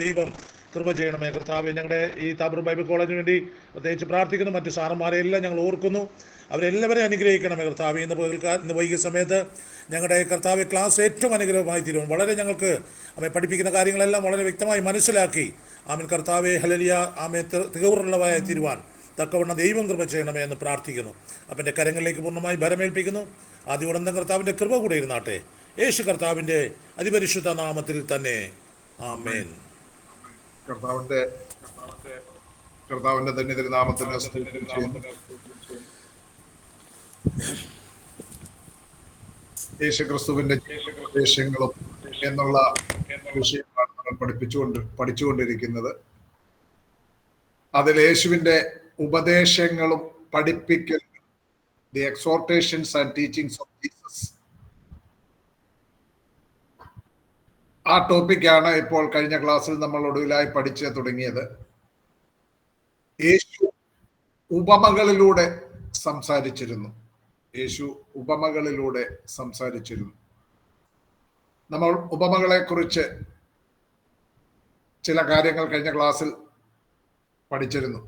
ദൈവം കൃപ ചെയ്യണമേ കർത്താവെ. ഞങ്ങളുടെ ഈ താബർ ബൈബിൾ കോളേജിന് വേണ്ടി പ്രത്യേകിച്ച് പ്രാർത്ഥിക്കുന്നു. മറ്റ് സാറന്മാരെയെല്ലാം ഞങ്ങൾ ഓർക്കുന്നു. അവരെല്ലാവരെയും അനുഗ്രഹിക്കണമേ കർത്താവെ. ഇന്ന് വൈകിയ സമയത്ത് ഞങ്ങളുടെ കർത്താവ് ക്ലാസ് ഏറ്റവും അനുഗ്രഹമായി തീരും. വളരെ ഞങ്ങൾക്ക് അവയെ പഠിപ്പിക്കുന്ന കാര്യങ്ങളെല്ലാം വളരെ വ്യക്തമായി മനസ്സിലാക്കി ആമേൻ കർത്താവെ ഹല്ലേലൂയ ആമേൻ തികവുള്ളവയായി തീരുവാൻ തക്കവണ്ണം ദൈവം കൃപ ചെയ്യണമേ എന്ന് പ്രാർത്ഥിക്കുന്നു. അവൻ്റെ കരങ്ങളിലേക്ക് പൂർണ്ണമായി ഭരമേൽപ്പിക്കുന്നു. ആദ്യോടന്തം കർത്താവിൻ്റെ കൃപ കൂടെ ഇരുന്നാട്ടെ. യേശു കർത്താവിൻ്റെ അതിപരിശുദ്ധ നാമത്തിൽ തന്നെ ആമേൻ. കർത്താവിന്റെ തന്നെ തിരുനാമത്തിന് യേശുക്രിസ്തുവിന്റെ ഉപദേശങ്ങളും എന്നുള്ള വിഷയമാണ് നമ്മൾ പഠിച്ചുകൊണ്ടിരിക്കുന്നത്. അതിൽ യേശുവിന്റെ ഉപദേശങ്ങളും പഠിപ്പിക്കലും, the exhortations and teachings of Jesus, ആ ടോപ്പിക്കാണ് ഇപ്പോൾ കഴിഞ്ഞ ക്ലാസ്സിൽ നമ്മൾ ഒടുവിലായി പഠിച്ചു തുടങ്ങിയത്. യേശു ഉപമകളിലൂടെ സംസാരിച്ചിരുന്നു. നമ്മൾ ഉപമകളെ കുറിച്ച് ചില കാര്യങ്ങൾ കഴിഞ്ഞ ക്ലാസ്സിൽ പഠിച്ചിരുന്നു.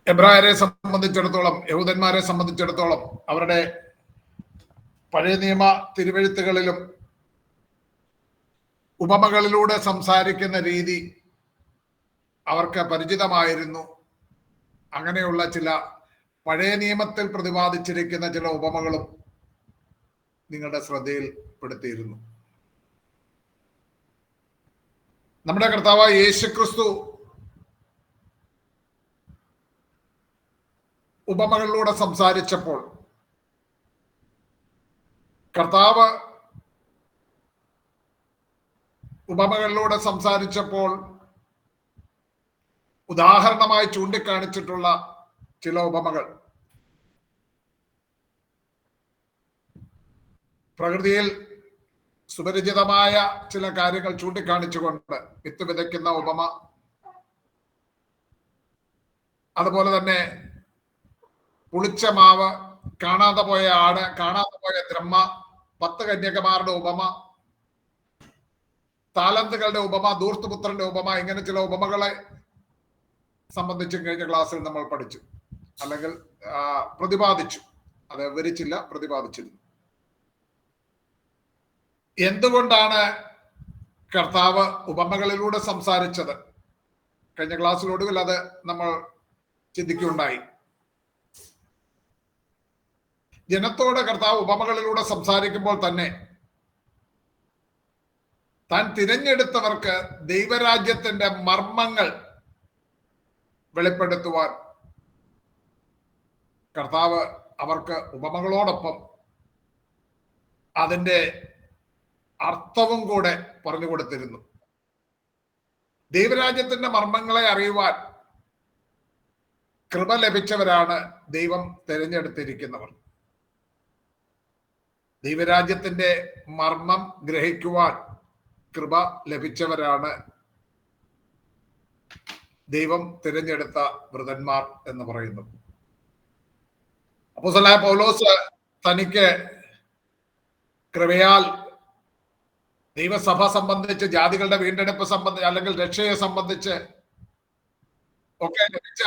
എബ്രായരെ സംബന്ധിച്ചിടത്തോളം, യഹൂദന്മാരെ സംബന്ധിച്ചിടത്തോളം അവരുടെ പഴയ നിയമ തിരുവെഴുത്തുകളിലും ഉപമകളിലൂടെ സംസാരിക്കുന്ന രീതി അവർക്ക് പരിചിതമായിരുന്നു. അങ്ങനെയുള്ള ചില പഴയ നിയമത്തിൽ പ്രതിപാദിച്ചിരിക്കുന്ന ചില ഉപമകളും നിങ്ങളുടെ ശ്രദ്ധയിൽപ്പെടുത്തിയിരുന്നു. നമ്മുടെ കർത്താവായ യേശുക്രിസ്തു ഉപമകളിലൂടെ സംസാരിച്ചപ്പോൾ ഉദാഹരണമായി ചൂണ്ടിക്കാണിച്ചിട്ടുള്ള ചില ഉപമകൾ പ്രകൃതിയിൽ സുപരിചിതമായ ചില കാര്യങ്ങൾ ചൂണ്ടിക്കാണിച്ചുകൊണ്ട് വിത്ത് വിതയ്ക്കുന്ന ഉപമ, അതുപോലെ തന്നെ പുളിച്ച മാവ്, കാണാതെ പോയ ആട്, കാണാതെ പോയ ദ്രഹ്മ, 10 കന്യകമാരുടെ ഉപമ, താലന്തുകളുടെ ഉപമ, ധൂർത്തുപുത്രന്റെ ഉപമ, ഇങ്ങനെ ചില ഉപമകളെ സംബന്ധിച്ചും കഴിഞ്ഞ ക്ലാസ്സിൽ നമ്മൾ പഠിച്ചു, അല്ലെങ്കിൽ പ്രതിപാദിച്ചു. അത് വിവരിച്ചില്ല, പ്രതിപാദിച്ചിരുന്നു. എന്തുകൊണ്ടാണ് കർത്താവ് ഉപമകളിലൂടെ സംസാരിച്ചത്? കഴിഞ്ഞ ക്ലാസ്സിലൊടുവിൽ അത് നമ്മൾ ചിന്തിക്കുകയുണ്ടായി. ജനത്തോട് കർത്താവ് ഉപമകളിലൂടെ സംസാരിക്കുമ്പോൾ തന്നെ താൻ തിരഞ്ഞെടുത്തവർക്ക് ദൈവരാജ്യത്തിന്റെ മർമ്മങ്ങൾ വെളിപ്പെടുത്തുവാൻ കർത്താവ് അവർക്ക് ഉപമകളോടൊപ്പം അതിൻ്റെ അർത്ഥവും കൂടെ പറഞ്ഞു കൊടുത്തിരുന്നു. ദൈവരാജ്യത്തിന്റെ മർമ്മങ്ങളെ അറിയുവാൻ കൃപ ലഭിച്ചവരാണ് ദൈവം തിരഞ്ഞെടുത്തിരിക്കുന്നവർ. ദൈവരാജ്യത്തിന്റെ മർമ്മം ഗ്രഹിക്കുവാൻ കൃപ ലഭിച്ചവരാണ് ദൈവം തിരഞ്ഞെടുത്ത വൃതന്മാർ എന്ന് പറയുന്നത്. അപ്പോസ്തലനായ പൗലോസ് തനിക്ക് കൃപയാൽ ദൈവസഭ സംബന്ധിച്ച്, ജാതികളുടെ വീണ്ടെടുപ്പ് സംബന്ധിച്ച്, അല്ലെങ്കിൽ രക്ഷയെ സംബന്ധിച്ച് ഒക്കെ ലഭിച്ച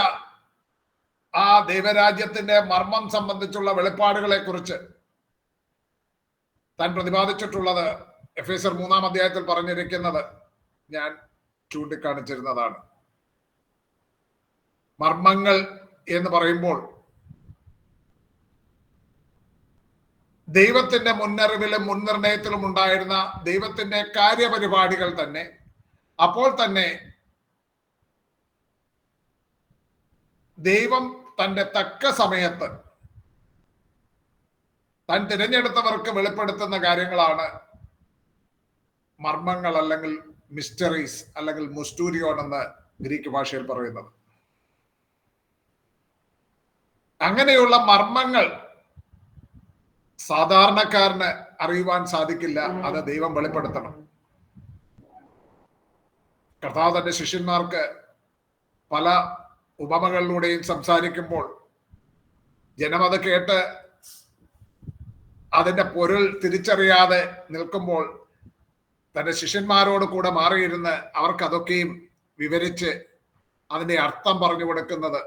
ആ ദൈവരാജ്യത്തിന്റെ മർമ്മം സംബന്ധിച്ചുള്ള വെളിപ്പാടുകളെ കുറിച്ച് താൻ പ്രതിപാദിച്ചിട്ടുള്ളത് എഫേസ്യർ 3-ാം അധ്യായത്തിൽ പറഞ്ഞിരിക്കുന്നത് ഞാൻ ചൂണ്ടിക്കാണിച്ചിരുന്നതാണ്. മർമ്മങ്ങൾ എന്ന് പറയുമ്പോൾ ദൈവത്തിന്റെ മുന്നറിവിലും മുൻനിർണയത്തിലും ഉണ്ടായിരുന്ന ദൈവത്തിന്റെ കാര്യപരിപാടികൾ തന്നെ അപ്പോൾ തന്നെ ദൈവം തന്റെ തക്ക സമയത്ത് താൻ തിരഞ്ഞെടുത്തവർക്ക് വെളിപ്പെടുത്തുന്ന കാര്യങ്ങളാണ് മർമ്മങ്ങൾ, അല്ലെങ്കിൽ മിസ്റ്ററീസ്, അല്ലെങ്കിൽ മുസ്റ്റൂരിയോൺ എന്ന് ഗ്രീക്ക് ഭാഷയിൽ പറയുന്നത്. അങ്ങനെയുള്ള മർമ്മങ്ങൾ സാധാരണക്കാരന് അറിയുവാൻ സാധിക്കില്ല. അത് ദൈവം വെളിപ്പെടുത്തണം. കർത്താവ് തന്റെ ശിഷ്യന്മാർക്ക് പല ഉപമകളിലൂടെയും സംസാരിക്കുമ്പോൾ ജനം അത് കേട്ട് അതിന്റെ പൊരുൾ തിരിച്ചറിയാതെ നിൽക്കുമ്പോൾ തന്റെ ശിഷ്യന്മാരോട് കൂടെ മാറിയിരുന്ന് അവർക്ക് അതൊക്കെയും വിവരിച്ച് അതിന്റെ അർത്ഥം പറഞ്ഞു കൊടുക്കുന്നത്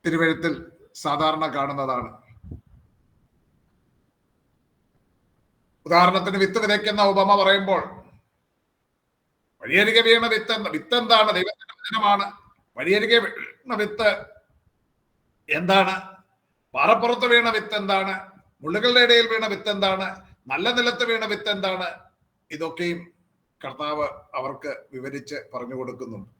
തിരുവെഴുത്തിൽ സാധാരണ കാണുന്നതാണ്. ഉദാഹരണത്തിന് വിത്ത് വിതയ്ക്കുന്ന ഉപമ പറയുമ്പോൾ വഴിയരികെ വീണ വിത്ത് എന്താണ്? ദൈവത്തിന്റെ വചനമാണ്. വഴിയരികെ വീണ വിത്ത് എന്താണ്? പാറപ്പുറത്ത് വീണ വിത്ത് എന്താണ്? മുള്ളുകളുടെ ഇടയിൽ വീണ വിത്ത് എന്താണ്? നല്ല നിലത്ത് വീണ വിത്ത് എന്താണ്? ഇതൊക്കെയും കർത്താവ് അവർക്ക് വിവരിച്ച് പറഞ്ഞു കൊടുക്കുന്നുണ്ട്.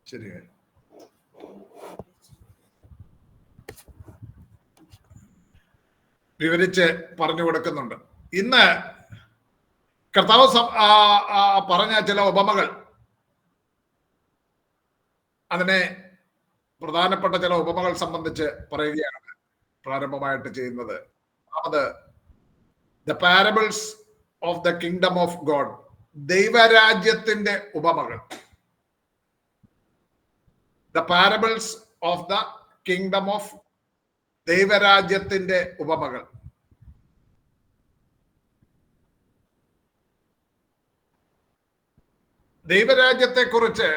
ശരിയായി. വിവരിച്ച് പറഞ്ഞു കൊടുക്കുന്നുണ്ട്. ഇന്ന് കർത്താവ് പറഞ്ഞ ചില ഉപമകൾ, അതിനെ പ്രധാനപ്പെട്ട ചില ഉപമകൾ സംബന്ധിച്ച് പറയുകയാണ് പ്രാരംഭമായിട്ട് ചെയ്യുന്നത്. അത് the parables of the kingdom of God, ദൈവരാജ്യത്തിന്റെ ഉപമകൾ. The parables of the kingdom of, ദൈവരാജ്യത്തിന്റെ ഉപമകൾ. ദൈവരാജ്യത്തെക്കുറിച്ച്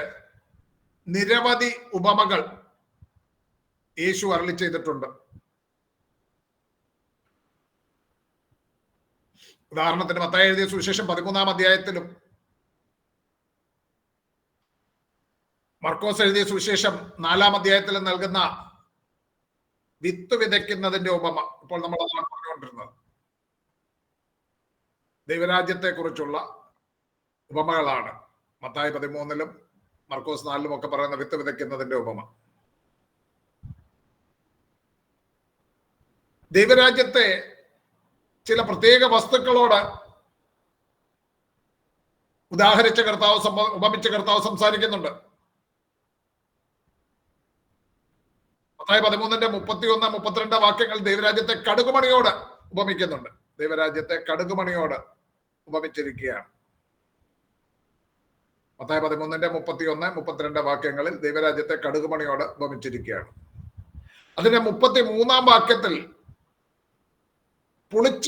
നിരവധി ഉപമകൾ യേശു അരുളി ചെയ്തിട്ടുണ്ട്. ഉദാഹരണത്തിന് മത്തായി എഴുതിയ സുവിശേഷം 13-ാം അധ്യായത്തിലും മർക്കോസ് എഴുതിയ സുവിശേഷം 4-ാം അധ്യായത്തിലും നൽകുന്ന വിത്ത് വിതയ്ക്കുന്നതിന്റെ ഉപമ ഇപ്പോൾ നമ്മൾ അതാണ് പറഞ്ഞുകൊണ്ടിരുന്നത്. ദൈവരാജ്യത്തെ കുറിച്ചുള്ള ഉപമകളാണ് മത്തായി 13-ലും മർക്കോസ് 4-ലും ഒക്കെ പറയുന്ന വിത്ത് വിതയ്ക്കുന്നതിന്റെ ഉപമ. ദൈവരാജ്യത്തെ ചില പ്രത്യേക വസ്തുക്കളോട് ഉപമിച്ച കർത്താവ് സംസാരിക്കുന്നുണ്ട്. മത്തായി 13-ന്റെ 31, 32 വാക്യങ്ങൾ ദൈവരാജ്യത്തെ കടുകുമണിയോട് ഉപമിക്കുന്നുണ്ട്. ദൈവരാജ്യത്തെ കടുകുമണിയോട് ഉപമിച്ചിരിക്കുകയാണ്. മത്തായി 13-ന്റെ 31, 32 വാക്യങ്ങളിൽ ദൈവരാജ്യത്തെ കടുകുമണിയോട് ഉപമിച്ചിരിക്കുകയാണ്. അതിന്റെ 33-ാം വാക്യത്തിൽ പുളിച്ച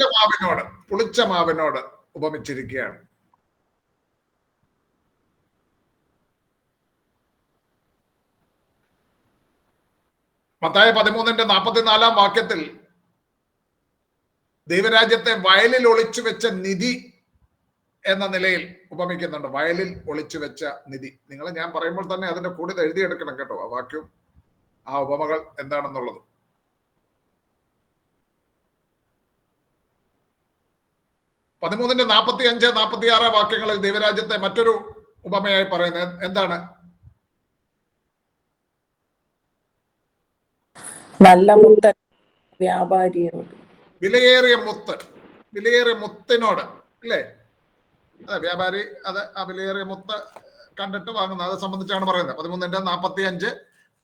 മാവിനോട് ഉപമിച്ചിരിക്കുകയാണ്. മത്തായി 13-ന്റെ 44-ാം വാക്യത്തിൽ ദൈവരാജ്യത്തെ വയലിൽ ഒളിച്ചു വെച്ച നിധി എന്ന നിലയിൽ ഉപമിക്കുന്നുണ്ട്. വയലിൽ ഒളിച്ചു വെച്ച നിധി. ഞാൻ പറയുമ്പോൾ തന്നെ അതിന്റെ കൂടെ എഴുതിയെടുക്കണം കേട്ടോ, ആ വാക്യം, ആ ഉപമകൾ എന്താണെന്നുള്ളത്. പതിമൂന്നിന്റെ 45, 46 വാക്യങ്ങളിൽ ദൈവരാജ്യത്തെ മറ്റൊരു ഉപമയായി പറയുന്നത് എന്താണ്? നല്ല മുത്തൻ വ്യാപാരിയോട്, വിലയേറിയ മുത്തിനോട്, അല്ലേ? അതെ, വ്യാപാരി അത് ആ വിലയേറിയ മുത്ത് കണ്ടിട്ട് വാങ്ങുന്നത്, അത് സംബന്ധിച്ചാണ് പറയുന്നത്. 13-ന്റെ 45,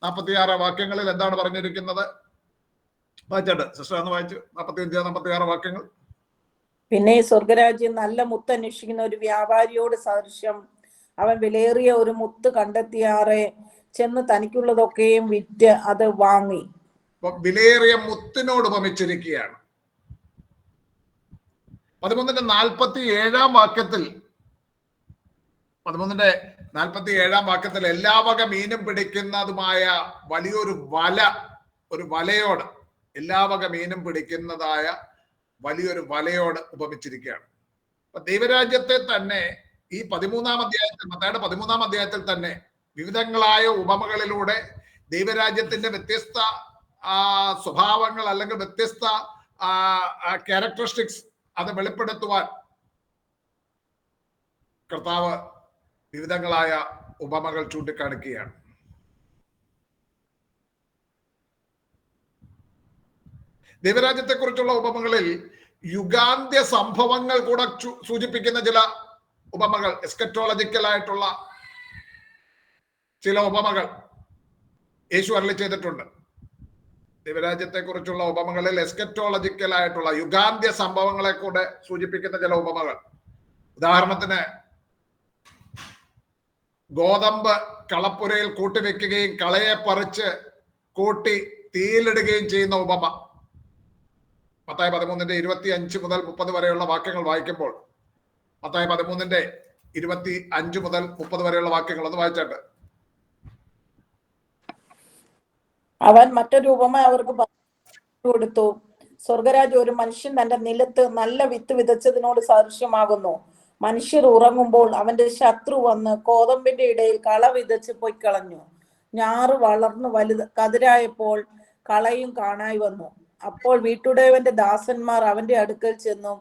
46 വാക്യങ്ങളിൽ എന്താണ് പറഞ്ഞിരിക്കുന്നത്? വായിച്ചിട്ട് സിസ്റ്റർ ഒന്ന് വായിച്ചു. 45, 46 വാക്യങ്ങൾ. പിന്നെ സ്വർഗരാജ്യം നല്ല മുത്ത് അന്വേഷിക്കുന്ന ഒരു വ്യാപാരിയോട് സദൃശ്യം. അവൻ വിലയേറിയ ഒരു മുത്ത് കണ്ടെത്തിയാറെ ചെന്ന് തനിക്കുള്ളതൊക്കെയും വിറ്റ് അത് വാങ്ങി. വിലയേറിയ മുത്തിനോട് ഉപമിച്ചിരിക്കുകയാണ്. 13-ന്റെ 47-ാം വാക്യത്തിൽ 13-ന്റെ 47-ാം വാക്യത്തിൽ എല്ലാ വക മീനും പിടിക്കുന്നതുമായ വലിയൊരു വലയോട്, എല്ലാ വക മീനും പിടിക്കുന്നതായ വലിയൊരു വലയോട് ഉപമിച്ചിരിക്കുകയാണ്. അപ്പൊ ദൈവരാജ്യത്തെ തന്നെ ഈ 13-ാം അധ്യായത്തിൽ, മത്തായിയുടെ 13-ാം അധ്യായത്തിൽ തന്നെ വിവിധങ്ങളായ ഉപമകളിലൂടെ ദൈവരാജ്യത്തിന്റെ വ്യത്യസ്ത സ്വഭാവങ്ങൾ അല്ലെങ്കിൽ വ്യത്യസ്ത ക്യാരക്ടറിസ്റ്റിക്സ് അത് വെളിപ്പെടുത്തുവാൻ കർത്താവ് വിവിധങ്ങളായ ഉപമകൾ ചൂണ്ടിക്കാണിക്കുകയാണ്. ദൈവരാജ്യത്തെക്കുറിച്ചുള്ള ഉപമകളിൽ യുഗാന്ത്യ സംഭവങ്ങൾ കൂടെ സൂചിപ്പിക്കുന്ന ചില ഉപമകൾ, എസ്കറ്റോളജിക്കൽ ആയിട്ടുള്ള ചില ഉപമകൾ യേശു അരുളി ചെയ്തിട്ടുണ്ട്. ദൈവരാജ്യത്തെക്കുറിച്ചുള്ള ഉപമകളിൽ എസ്കറ്റോളജിക്കൽ ആയിട്ടുള്ള യുഗാന്ത്യ സംഭവങ്ങളെ കൂടെ സൂചിപ്പിക്കുന്ന ചില ഉപമകൾ. ഉദാഹരണത്തിന് ഗോതമ്പ് കളപ്പുരയിൽ കൂട്ടിവെക്കുകയും കളയെ പറിച്ച് കൂട്ടി തീയിലിടുകയും ചെയ്യുന്ന ഉപമ. മത്തായി 13:25 മുതൽ 30 വരെയുള്ള വാക്യങ്ങൾ വായിക്കുമ്പോൾ, മത്തായി 13:25 മുതൽ 30 വരെയുള്ള വാക്യങ്ങൾ ഒന്ന് വായിച്ചാട്ട്. അവൻ മറ്റൊരു ഉപമ അവർക്ക് പറഞ്ഞു കൊടുത്തു. സ്വർഗരാജ്യം ഒരു മനുഷ്യൻ തന്റെ നിലത്ത് നല്ല വിത്ത് വിതച്ചതിനോട് സദൃശ്യമാകുന്നു. മനുഷ്യർ ഉറങ്ങുമ്പോൾ അവന്റെ ശത്രു വന്ന് കോതമ്പിന്റെ ഇടയിൽ കള വിതച്ച് പൊയ്ക്കളഞ്ഞു. ഞാറ് വളർന്നു കതിരായപ്പോൾ കളയും കാണായി വന്നു. അപ്പോൾ വീട്ടുടയവന്റെ ദാസന്മാർ അവന്റെ അടുക്കൽ ചെന്നു,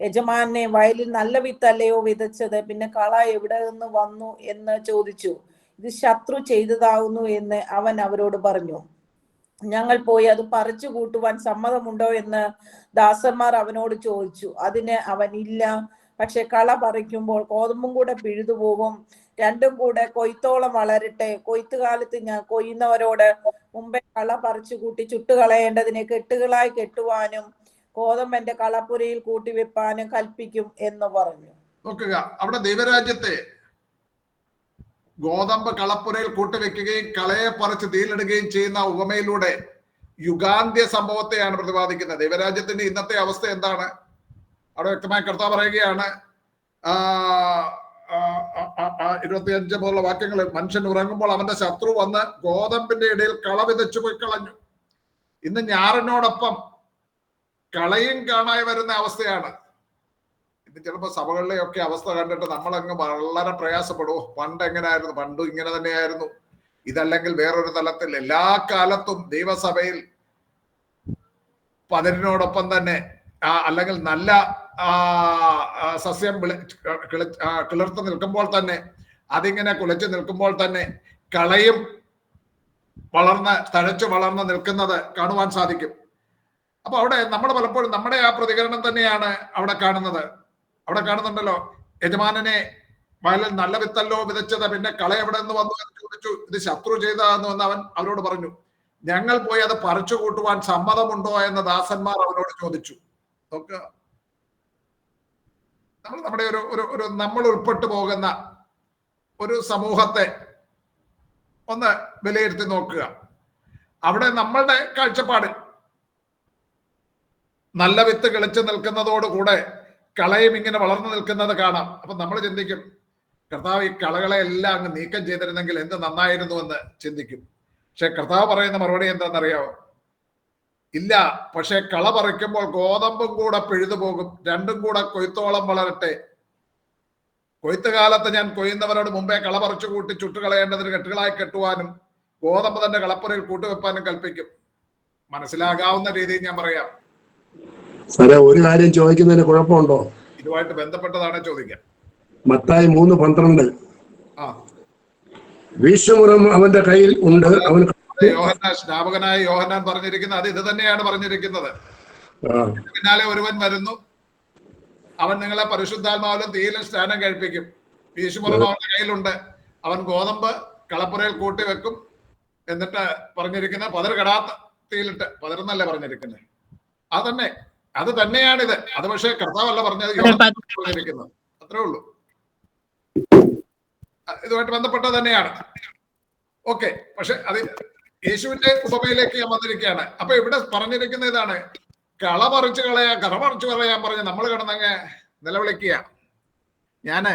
യജമാനെ, വയലിൽ നല്ല വിത്തല്ലയോ വിതച്ചത്? പിന്നെ കള എവിടെ നിന്ന് വന്നു എന്ന് ചോദിച്ചു. ഇത് ശത്രു ചെയ്തതാകുന്നു എന്ന് അവൻ അവരോട് പറഞ്ഞു. ഞങ്ങൾ പോയി അത് പറിച്ചു കൂട്ടുവാൻ സമ്മതമുണ്ടോ എന്ന് ദാസന്മാർ അവനോട് ചോദിച്ചു. അതിന് അവൻ, ഇല്ല, പക്ഷെ കള പറിക്കുമ്പോൾ കോതമ്പും കൂടെ പിഴുതുപോകും. രണ്ടും കൂടെ കൊയ്ത്തോളം വളരട്ടെ. കൊയ്ത്തുകാലത്ത് ഞാൻ കൊയ്യുന്നവരോട് മുമ്പേ കള പറിച്ചു കൂട്ടി ചുട്ടുകളയേണ്ടതിനെ കെട്ടുകളായി കെട്ടുവാനും കോതമ്പന്റെ കളപ്പുരയിൽ കൂട്ടിവെപ്പാനും കൽപ്പിക്കും എന്ന് പറഞ്ഞു. നോക്കുക, അവിടെ ദൈവരാജ്യത്തെ ഗോതമ്പ് കളപ്പുരയിൽ കൂട്ടിവെക്കുകയും കളയെ പറിച്ച് തീയിലിടുകയും ചെയ്യുന്ന ഉപമയിലൂടെ യുഗാന്ത്യ സംഭവത്തെയാണ് പ്രതിപാദിക്കുന്നത്. ദൈവരാജ്യത്തിന്റെ ഇന്നത്തെ അവസ്ഥ എന്താണ്? അവിടെ വ്യക്തമായി കർത്താവ് പറയുകയാണ്, 25 മുതലുള്ള വാക്യങ്ങളിൽ, മനുഷ്യൻ ഉറങ്ങുമ്പോൾ അവന്റെ ശത്രു വന്ന് ഗോതമ്പിന്റെ ഇടയിൽ കള വിതച്ചു പോയി കളഞ്ഞു. ഇന്ന് ഞാറിനോടൊപ്പം കളയും കാണായി വരുന്ന അവസ്ഥയാണ്. ഇത് ചിലപ്പോൾ സഭകളിലെയൊക്കെ അവസ്ഥ കണ്ടിട്ട് നമ്മളങ്ങ് വളരെ പ്രയാസപ്പെടുമോ, പണ്ട് എങ്ങനെയായിരുന്നു, പണ്ടും ഇങ്ങനെ തന്നെയായിരുന്നു, ഇതല്ലെങ്കിൽ വേറൊരു തലത്തിൽ. എല്ലാ കാലത്തും ദൈവസഭയിൽ പതിരിനോടൊപ്പം തന്നെ അല്ലെങ്കിൽ നല്ല സസ്യം കിളിർത്ത് നിൽക്കുമ്പോൾ തന്നെ, അതിങ്ങനെ കുലച്ചു നിൽക്കുമ്പോൾ തന്നെ കളയും തഴച്ചു വളർന്ന് നിൽക്കുന്നത് കാണുവാൻ സാധിക്കും. അപ്പൊ അവിടെ നമ്മൾ പലപ്പോഴും നമ്മുടെ ആ പ്രതികരണം തന്നെയാണ് അവിടെ കാണുന്നത്. അവിടെ കാണുന്നുണ്ടല്ലോ, യജമാനനെ, വയലിൽ നല്ല വിത്തല്ലോ വിതച്ചത്, പിന്നെ കള എവിടെ നിന്ന് വന്നു എന്ന് ചോദിച്ചു. ഇത് ശത്രു ചെയ്തതെന്ന് വന്ന് അവൻ അവരോട് പറഞ്ഞു. ഞങ്ങൾ പോയി അത് പറിച്ചു കൂട്ടുവാൻ സമ്മതമുണ്ടോ എന്ന് ദാസന്മാർ അവരോട് ചോദിച്ചു. നോക്കുക, നമ്മുടെ ഒരു നമ്മൾ ഉൾപ്പെട്ടു പോകുന്ന ഒരു സമൂഹത്തെ ഒന്ന് വിലയിരുത്തി നോക്കുക. അവിടെ നമ്മളുടെ കാഴ്ചപ്പാടിൽ നല്ല വിത്ത് കിളിച്ചു നിൽക്കുന്നതോടുകൂടെ കളയും ഇങ്ങനെ വളർന്നു നിൽക്കുന്നത് കാണാം. അപ്പൊ നമ്മൾ ചിന്തിക്കും, കർത്താവ് ഈ കളകളെ എല്ലാം അങ്ങ് നീക്കം ചെയ്തിരുന്നെങ്കിൽ എന്ത് നന്നായിരുന്നു എന്ന് ചിന്തിക്കും. പക്ഷെ കർത്താവ് പറയുന്ന മറുപടി എന്താണെന്നറിയാവോ? ഇല്ല, പക്ഷെ കള പറിക്കുമ്പോൾ ഗോതമ്പും കൂടെ പിഴുതു പോകും, രണ്ടും കൂടെ കൊയ്ത്തോളം വളരട്ടെ. കൊയ്ത്തുകാലത്ത് ഞാൻ കൊയ്യുന്നവരോട് മുമ്പേ കള പറിച്ചു കൂട്ടി ചുട്ടുകളയേണ്ടതിന് കെട്ടുകളായി കെട്ടുവാനും ഗോതമ്പ് തന്നെ കളപ്പുരയിൽ കൂട്ടുവെപ്പാനും കൽപ്പിക്കും. മനസ്സിലാകാവുന്ന രീതിയിൽ ഞാൻ പറയാം. സാറേ, ഒരു കാര്യം ചോദിക്കുന്നതിന് കുഴപ്പമുണ്ടോ? ഇതുമായിട്ട് ബന്ധപ്പെട്ടതാണ് ചോദിക്കാം. മത്തായി 3:12 വീശുമുറം അവന്റെ കയ്യിൽ ഉണ്ട്. അവൻ സ്നാപകനായ യോഹന്നാൻ പറഞ്ഞിരിക്കുന്നത് അത് ഇത് തന്നെയാണ് പറഞ്ഞിരിക്കുന്നത്. പിന്നാലെ ഒരുവൻ വരുന്നു, അവൻ നിങ്ങളെ പരിശുദ്ധാത്മാവിലും തീയിലും സ്നാനം കഴിപ്പിക്കും. വീശുമുറം അവന്റെ കയ്യിലുണ്ട്, അവൻ ഗോതമ്പ് കളപ്പുരയിൽ കൂട്ടി വെക്കും. എന്നിട്ട് പറഞ്ഞിരിക്കുന്നത് പതിർ കെടാത്ത തീയിലിട്ട്, പതിരെന്നല്ലേ പറഞ്ഞിരിക്കുന്നത്. അത് തന്നെയാണിത്. അത് പക്ഷേ കർത്താവല്ല പറഞ്ഞത്, പറഞ്ഞിരിക്കുന്നത്. അത്രേ ഉള്ളൂ. ഇതുമായിട്ട് ബന്ധപ്പെട്ടത് തന്നെയാണ്. ഓക്കെ, പക്ഷെ അത് യേശുവിന്റെ ഉപമയിലേക്ക് ഞാൻ വന്നിരിക്കുകയാണ്. അപ്പൊ ഇവിടെ പറഞ്ഞിരിക്കുന്ന ഇതാണ്, കറ പറിച്ചു കളയാൻ പറഞ്ഞ് നമ്മൾ കിടന്നങ്ങ് നിലവിളിക്കുക. ഞാന്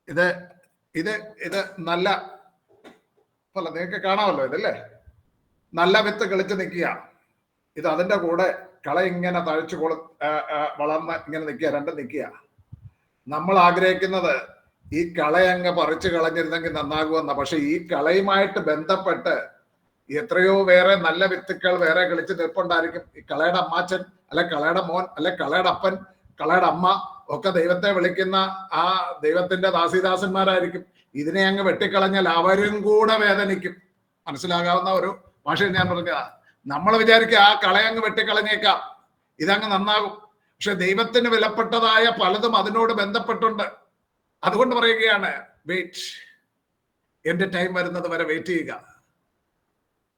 ഇത് നല്ല അല്ല, നിങ്ങൾക്ക് കാണാമല്ലോ ഇതല്ലേ, നല്ല വിത്ത് കിളിച്ച് നിൽക്കുക. ഇത് അതിന്റെ കൂടെ കള ഇങ്ങനെ തഴച്ചു വളർന്ന് ഇങ്ങനെ നിൽക്കുക, രണ്ടും നിൽക്കുക. നമ്മൾ ആഗ്രഹിക്കുന്നത് ഈ കളയങ്ങ് പറിച്ചു കളഞ്ഞിരുന്നെങ്കിൽ നന്നാകുമെന്ന. പക്ഷെ ഈ കളയുമായിട്ട് ബന്ധപ്പെട്ട് എത്രയോ വേറെ നല്ല വിത്തുക്കൾ വേറെ കിളിച്ച് നിൽപ്പുണ്ടായിരിക്കും. ഈ കളയുടെ അമ്മാച്ചൻ, അല്ലെ കളയുടെ മോൻ, അല്ലെ കളയുടെ അപ്പൻ, കളയുടെ അമ്മ ഒക്കെ ദൈവത്തെ വിളിക്കുന്ന ആ ദൈവത്തിന്റെ ദാസിദാസന്മാരായിരിക്കും. ഇതിനെ അങ്ങ് വെട്ടിക്കളഞ്ഞാൽ അവരും കൂടെ വേദനിക്കും. മനസ്സിലാകാവുന്ന ഒരു ഭാഷയിൽ ഞാൻ പറഞ്ഞതാ. നമ്മൾ വിചാരിക്കുക ആ കളയങ്ങ് വെട്ടിക്കളഞ്ഞേക്കാം, ഇതങ്ങ് നന്നാകും. പക്ഷെ ദൈവത്തിന് വിലപ്പെട്ടതായ പലതും അതിനോട് ബന്ധപ്പെട്ടുണ്ട്. അതുകൊണ്ട് പറയുകയാണ്, വെയിറ്റ്, എന്റെ ടൈം വരുന്നത് വരെ വെയിറ്റ് ചെയ്യുക.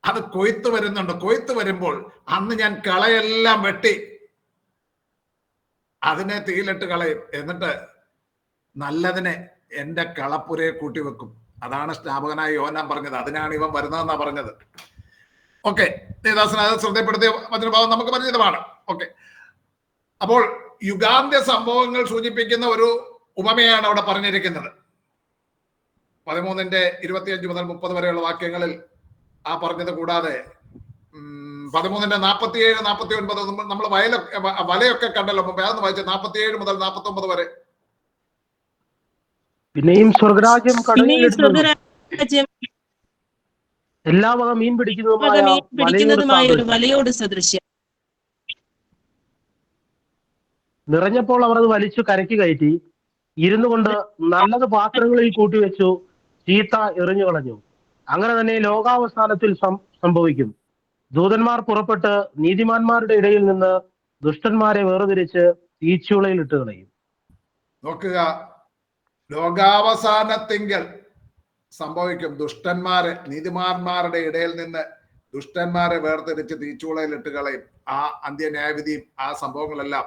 അത് കൊയ്ത്ത് വരുന്നുണ്ട്. കൊയ്ത്ത് വരുമ്പോൾ അന്ന് ഞാൻ കളയെല്ലാം വെട്ടി അതിനെ തീയിലിട്ട് കളയും. എന്നിട്ട് നല്ലതിനെ എന്റെ കളപ്പുരയെ കൂട്ടിവെക്കും. അതാണ് സ്നാപകനായ യോഹന്നാൻ പറഞ്ഞത്. അതിനാണ് ഇവൻ വരുന്നതെന്നാ പറഞ്ഞത്. ഓക്കെ, ദേവദാസൻ അത് ശ്രദ്ധപ്പെടുത്തിയ മറ്റൊരു ഭാഗം നമുക്ക് പരിചിതമാണ്. ഓക്കെ, അപ്പോൾ യുഗാന്ത്യ സംഭവങ്ങൾ സൂചിപ്പിക്കുന്ന ഒരു ഉപമയാണ് അവിടെ പറഞ്ഞിരിക്കുന്നത്. 13:25 മുതൽ 30 വരെയുള്ള വാക്യങ്ങളിൽ ആ പറഞ്ഞത് കൂടാതെ 13:47, 49 നമ്മൾ വലയൊക്കെ കണ്ടല്ലോ മുമ്പ്. അതൊന്ന് വായിച്ച 47 മുതൽ 49 വരെ. പിന്നെയും സ്വർഗരാജ്യം എല്ലാ വക മീൻ പിടിക്കുന്നതുമായ ഒരു വലയോട് സദൃശ്യം. നിറഞ്ഞപ്പോൾ അവർ അത് വലിച്ചു കരയ്ക്ക് കയറ്റി, ഇരുന്നു കൊണ്ട് നല്ലത് പാത്രങ്ങളിൽ കൂട്ടിവെച്ചു, ചീത്ത എറിഞ്ഞു കളഞ്ഞു. അങ്ങനെ തന്നെ ലോകാവസാനത്തിൽ സംഭവിക്കും. ദൂതന്മാർ പുറപ്പെട്ട് നീതിമാന്മാരുടെ ഇടയിൽ നിന്ന് ദുഷ്ടന്മാരെ വേർതിരിച്ച് തീച്ചൂളയിൽ ഇട്ട് കളയും. നോക്കുക, ലോകാവസാനത്തിങ്കൽ സംഭവിക്കും. ദുഷ്ടന്മാരെ, നീതിമാന്മാരുടെ ഇടയിൽ നിന്ന് ദുഷ്ടന്മാരെ വേർതിരിച്ച് തീച്ചൂളയിൽ ഇട്ട് കളയും. ആ അന്ത്യന്യായവിധിയും ആ സംഭവങ്ങളെല്ലാം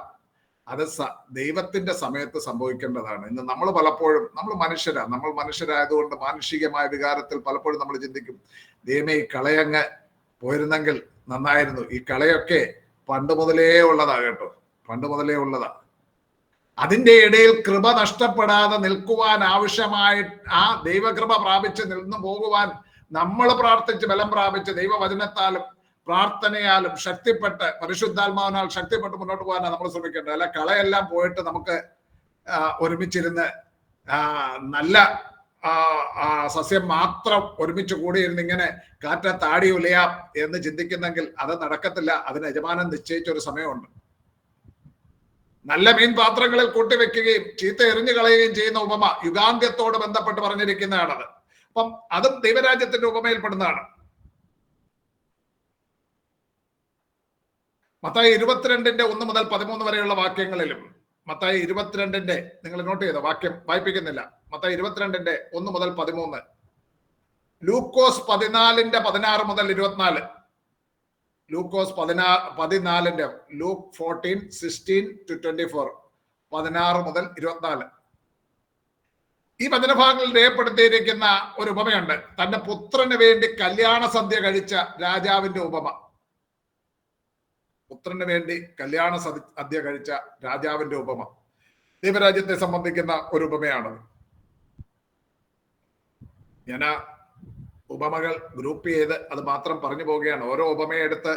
അത് ദൈവത്തിന്റെ സമയത്ത് സംഭവിക്കേണ്ടതാണ്. ഇന്ന് നമ്മൾ പലപ്പോഴും, നമ്മൾ മനുഷ്യരായതുകൊണ്ട് മാനുഷികമായ വികാരത്തിൽ പലപ്പോഴും നമ്മൾ ചിന്തിക്കും, ദൈവമേ ഈ കളയങ്ങ് പോയിരുന്നെങ്കിൽ നന്നായിരുന്നു. ഈ കളയൊക്കെ പണ്ട് മുതലേ ഉള്ളതാ കേട്ടോ, പണ്ട് മുതലേ ഉള്ളതാ. അതിന്റെ ഇടയിൽ കൃപ നഷ്ടപ്പെടാതെ നിൽക്കുവാൻ ആവശ്യമായി ആ ദൈവകൃപ പ്രാപിച്ച് നിന്നു പോകുവാൻ നമ്മൾ പ്രാർത്ഥിച്ച് ബലം പ്രാപിച്ച് ദൈവവചനത്താലും പ്രാർത്ഥനയാലും ശക്തിപ്പെട്ട് പരിശുദ്ധാത്മാവിനാൽ ശക്തിപ്പെട്ട് മുന്നോട്ട് പോകാനാണ് നമ്മൾ ശ്രമിക്കേണ്ടത്. അല്ല കളയെല്ലാം പോയിട്ട് നമുക്ക് ഒരുമിച്ചിരുന്ന് നല്ല സസ്യം മാത്രം ഒരുമിച്ച് കൂടിയിരുന്ന് ഇങ്ങനെ കാറ്റത്താടി ഉലയാം എന്ന് ചിന്തിക്കുന്നെങ്കിൽ അത് നടക്കത്തില്ല. അതിന് യജമാനൻ നിശ്ചയിച്ചൊരു സമയമുണ്ട്. നല്ല മീൻ പാത്രങ്ങളിൽ കൂട്ടിവെക്കുകയും ചീത്ത എറിഞ്ഞു കളയുകയും ചെയ്യുന്ന ഉപമ യുഗാന്ത്യത്തോട് ബന്ധപ്പെട്ട് പറഞ്ഞിരിക്കുന്നതാണത്. അപ്പം അതും ദൈവരാജ്യത്തിന്റെ ഉപമയിൽപ്പെടുന്നതാണ്. മത്തായി 22:1 മുതൽ 13 വരെയുള്ള വാക്യങ്ങളിലും, മത്തായി 22 നിങ്ങൾ നോട്ട് ചെയ്ത വാക്യം വായിപ്പിക്കുന്നില്ല. മത്തായി 22:1 മുതൽ 13, ലൂക്കോസ് 14:16 മുതൽ 24, ലൂക്കോസ് 14 ലൂക്ക് 14:16-24, 16 മുതൽ 24. ഈ വചനഭാഗങ്ങളിൽ രേഖപ്പെടുത്തിയിരിക്കുന്ന ഒരു ഉപമയുണ്ട്. തന്റെ പുത്രന് വേണ്ടി കല്യാണ സദ്യ കഴിച്ച രാജാവിന്റെ ഉപമ. പുത്രന് വേണ്ടി കല്യാണ സദ്യ കഴിച്ച രാജാവിന്റെ ഉപമ ദൈവരാജ്യത്തെ സംബന്ധിക്കുന്ന ഒരു ഉപമയാണ്. ഞാൻ ഉപമകൾ ഗ്രൂപ്പ് ചെയ്ത് അത് മാത്രം പറഞ്ഞു പോവുകയാണ്. ഓരോ ഉപമയെ എടുത്ത്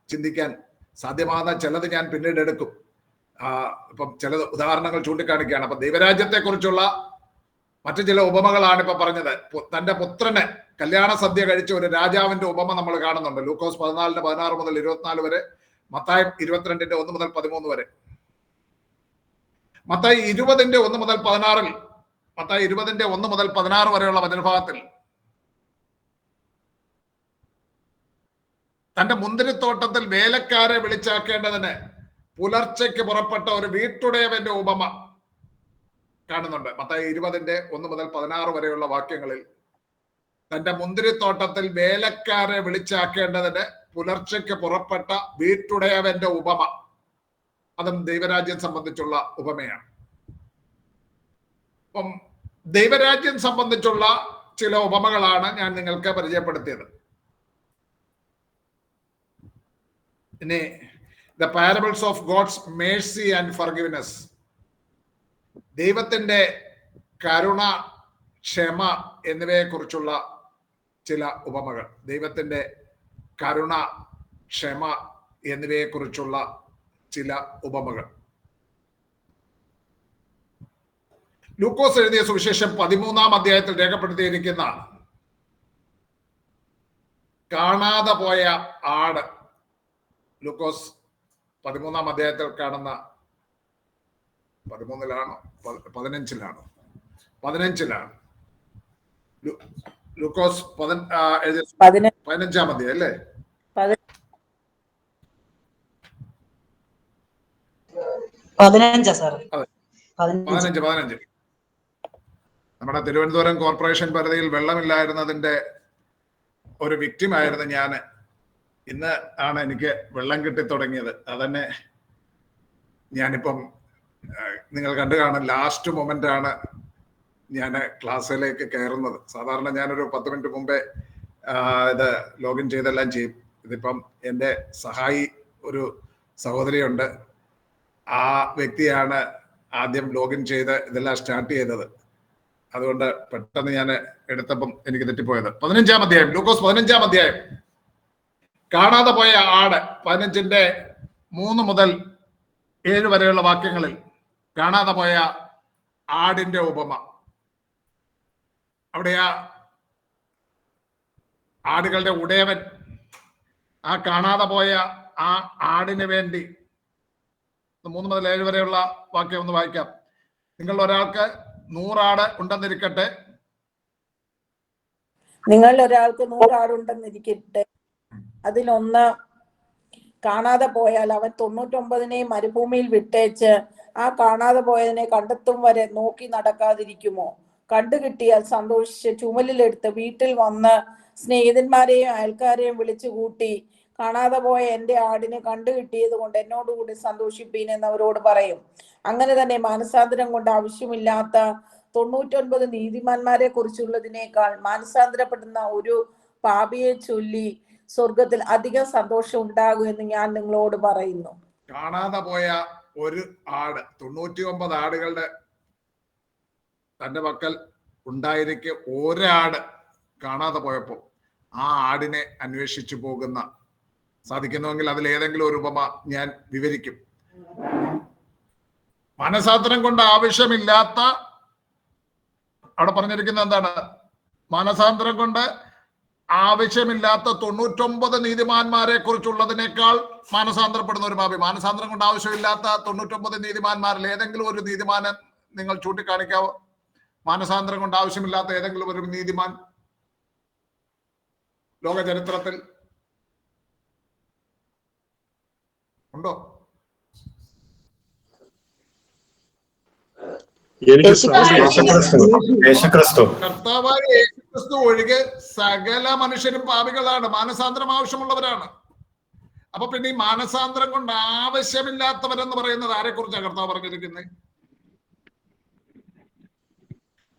ചിന്തിക്കാൻ സാധ്യമാകുന്ന ചിലത് ഞാൻ പിന്നീട് എടുക്കും. ഇപ്പം ചില ഉദാഹരണങ്ങൾ ചൂണ്ടിക്കാണിക്കുകയാണ്. അപ്പൊ ദൈവരാജ്യത്തെ കുറിച്ചുള്ള മറ്റു ചില ഉപമകളാണ് ഇപ്പൊ പറഞ്ഞത്. തന്റെ പുത്രന് കല്യാണ സദ്യ കഴിച്ച ഒരു രാജാവിന്റെ ഉപമ നമ്മൾ കാണുന്നുണ്ട്. ലൂക്കോസ് 14:16 മുതൽ 24 വരെ, മത്തായി 22:1 മുതൽ 13 വരെ. മത്തായി 20:1 മുതൽ 16, മത്തായി 20:1 മുതൽ 16 വരെയുള്ള വചനഭാഗത്തിൽ തന്റെ മുന്തിരിത്തോട്ടത്തിൽ വേലക്കാരെ വിളിച്ചാക്കേണ്ടതിന് പുലർച്ചയ്ക്ക് പുറപ്പെട്ട ഒരു വീട്ടുടയവന്റെ ഉപമ കാണുന്നുണ്ട്. മത്തായി 20:1 മുതൽ 16 വരെയുള്ള വാക്യങ്ങളിൽ തന്റെ മുന്തിരിത്തോട്ടത്തിൽ വേലക്കാരെ വിളിച്ചാക്കേണ്ടതിന് പുലർച്ചയ്ക്ക് പുറപ്പെട്ട വീട്ടുടയവന്റെ ഉപമ, അതും ദൈവരാജ്യം സംബന്ധിച്ചുള്ള ഉപമയാണ്. അപ്പം ദൈവരാജ്യം സംബന്ധിച്ചുള്ള ചില ഉപമകളാണ് ഞാൻ നിങ്ങൾക്ക് പരിചയപ്പെടുത്തിയത്. ഇനി the parables of God's mercy and forgiveness, ദൈവത്തിന്റെ കരുണ, ക്ഷമ എന്നിവയെ കുറിച്ചുള്ള ചില ഉപമകൾ. ദൈവത്തിന്റെ കരുണ, ക്ഷമ എന്നിവയെ കുറിച്ചുള്ള ചില ഉപമകൾ. ലൂക്കോസ് എഴുതിയ സുവിശേഷം 13-ാം അധ്യായത്തിൽ രേഖപ്പെടുത്തിയിരിക്കുന്ന കാണാതെ പോയ ആട്, ലൂക്കോസ് 13-ാം അധ്യായത്തിൽ കാണുന്ന 13-ലാണോ 15-ലാണോ 15-ലാണ് ലൂക്കോസ് 15-ാം അധ്യായം അല്ലേ? 15. നമ്മുടെ തിരുവനന്തപുരം കോർപ്പറേഷൻ പരിധിയിൽ വെള്ളമില്ലായിരുന്നതിന്റെ ഒരു വിക്ടിം ആയിരുന്നു ഞാൻ. ഇന്ന് ആണ് എനിക്ക് വെള്ളം കിട്ടി തുടങ്ങിയത്. അതന്നെ ഞാനിപ്പം നിങ്ങൾ കണ്ടു കാണും, ലാസ്റ്റ് മൊമെന്റ് ആണ് ഞാൻ ക്ലാസ്സിലേക്ക് കയറുന്നത്. സാധാരണ ഞാനൊരു 10 മിനിറ്റ് മുമ്പേ ഇത് ലോഗിൻ ചെയ്തെല്ലാം ചെയ്യും. ഇതിപ്പം എൻ്റെ സഹായി ഒരു സഹോദരിയുണ്ട്, ആ വ്യക്തിയാണ് ആദ്യം ലോഗിൻ ചെയ്ത് ഇതെല്ലാം സ്റ്റാർട്ട് ചെയ്തത്. അതുകൊണ്ട് പെട്ടെന്ന് ഞാൻ എടുത്തപ്പം എനിക്ക് തെറ്റിപ്പോയത്. 15-ാം അധ്യായം, ലൂക്കോസ് 15-ാം അധ്യായം, കാണാതെ പോയ ആട്, 15-ന്റെ 3 മുതൽ 7 വരെയുള്ള വാക്യങ്ങളിൽ കാണാതെ പോയ ആടിന്റെ ഉപമ. അവിടെ ആ ആടുകളുടെ ഉടയവൻ ആ കാണാതെ പോയ ആ ആടിന് വേണ്ടി 3 മുതൽ 7 വരെയുള്ള വാക്യം ഒന്ന് വായിക്കാം. നിങ്ങൾ ഒരാൾക്ക് 100 ആട് ഉണ്ടെന്നിരിക്കട്ടെ. നിങ്ങൾ ഒരാൾക്ക് 100 ആടുണ്ടെന്നിരിക്കട്ടെ, അതിലൊന്ന് കാണാതെ പോയാൽ അവൻ 99 മരുഭൂമിയിൽ വിട്ടേച്ച് ആ കാണാതെ പോയതിനെ കണ്ടെത്തും വരെ നോക്കി നടക്കാതിരിക്കുമോ? കണ്ടുകിട്ടിയാൽ സന്തോഷിച്ച് ചുമലിലെടുത്ത് വീട്ടിൽ വന്ന് സ്നേഹിതന്മാരെയും അയൽക്കാരെയും വിളിച്ചു കൂട്ടി, കാണാതെ പോയ എൻ്റെ ആടിനെ കണ്ടുകിട്ടിയത് കൊണ്ട് എന്നോടുകൂടി സന്തോഷിപ്പീൻ എന്നവരോട് പറയും. അങ്ങനെ തന്നെ മാനസാന്തരം കൊണ്ട് ആവശ്യമില്ലാത്ത 99 നീതിമാന്മാരെ കുറിച്ചുള്ളതിനേക്കാൾ മാനസാന്തരപ്പെടുന്ന ഒരു പാപിയെ ചൊല്ലി സ്വർഗത്തിൽ അധികം സന്തോഷം ഉണ്ടാകും എന്ന് ഞാൻ നിങ്ങളോട് പറയുന്നു. കാണാതെ പോയ ഒരു ആട്, 99 ആടുകളുടെ തന്റെ പക്കൽ ഉണ്ടായിരിക്കെ ഒരാട് കാണാതെ പോയപ്പോൾ ആ ആടിനെ അന്വേഷിച്ചു പോകുന്ന, സാധിക്കുന്നുവെങ്കിൽ അതിൽ ഏതെങ്കിലും ഒരു ഉപമ ഞാൻ വിവരിക്കും. മനസാന്തരം കൊണ്ട് ആവശ്യമില്ലാത്ത, അവിടെ പറഞ്ഞിരിക്കുന്നത് എന്താണ്? മനസാന്തരം കൊണ്ട് ആവശ്യമില്ലാത്ത 99 നീതിമാന്മാരെ കുറിച്ചുള്ളതിനേക്കാൾ മാനസാന്തരപ്പെടുന്ന ഒരു പാപി. മാനസാന്തരം കൊണ്ട് ആവശ്യമില്ലാത്ത 99 നീതിമാന്മാരിൽ ഏതെങ്കിലും ഒരു നീതിമാനെ നിങ്ങൾ ചൂണ്ടിക്കാണിക്കാവോ? മാനസാന്തരം കൊണ്ട് ആവശ്യമില്ലാത്ത ഏതെങ്കിലും ഒരു നീതിമാൻ ലോക ചരിത്രത്തിൽ ഉണ്ടോ? കർത്താവായ യേശുക്രിസ്തു ഒഴികെ സകല മനുഷ്യരും പാപികളാണ്, മാനസാന്തരം ആവശ്യമുള്ളവരാണ്. അപ്പൊ പിന്നെ ഈ മാനസാന്തരം കൊണ്ട് ആവശ്യമില്ലാത്തവരെന്ന് പറയുന്നത് ആരെ കുറിച്ചാണ് കർത്താവ് പറഞ്ഞിരിക്കുന്നത്?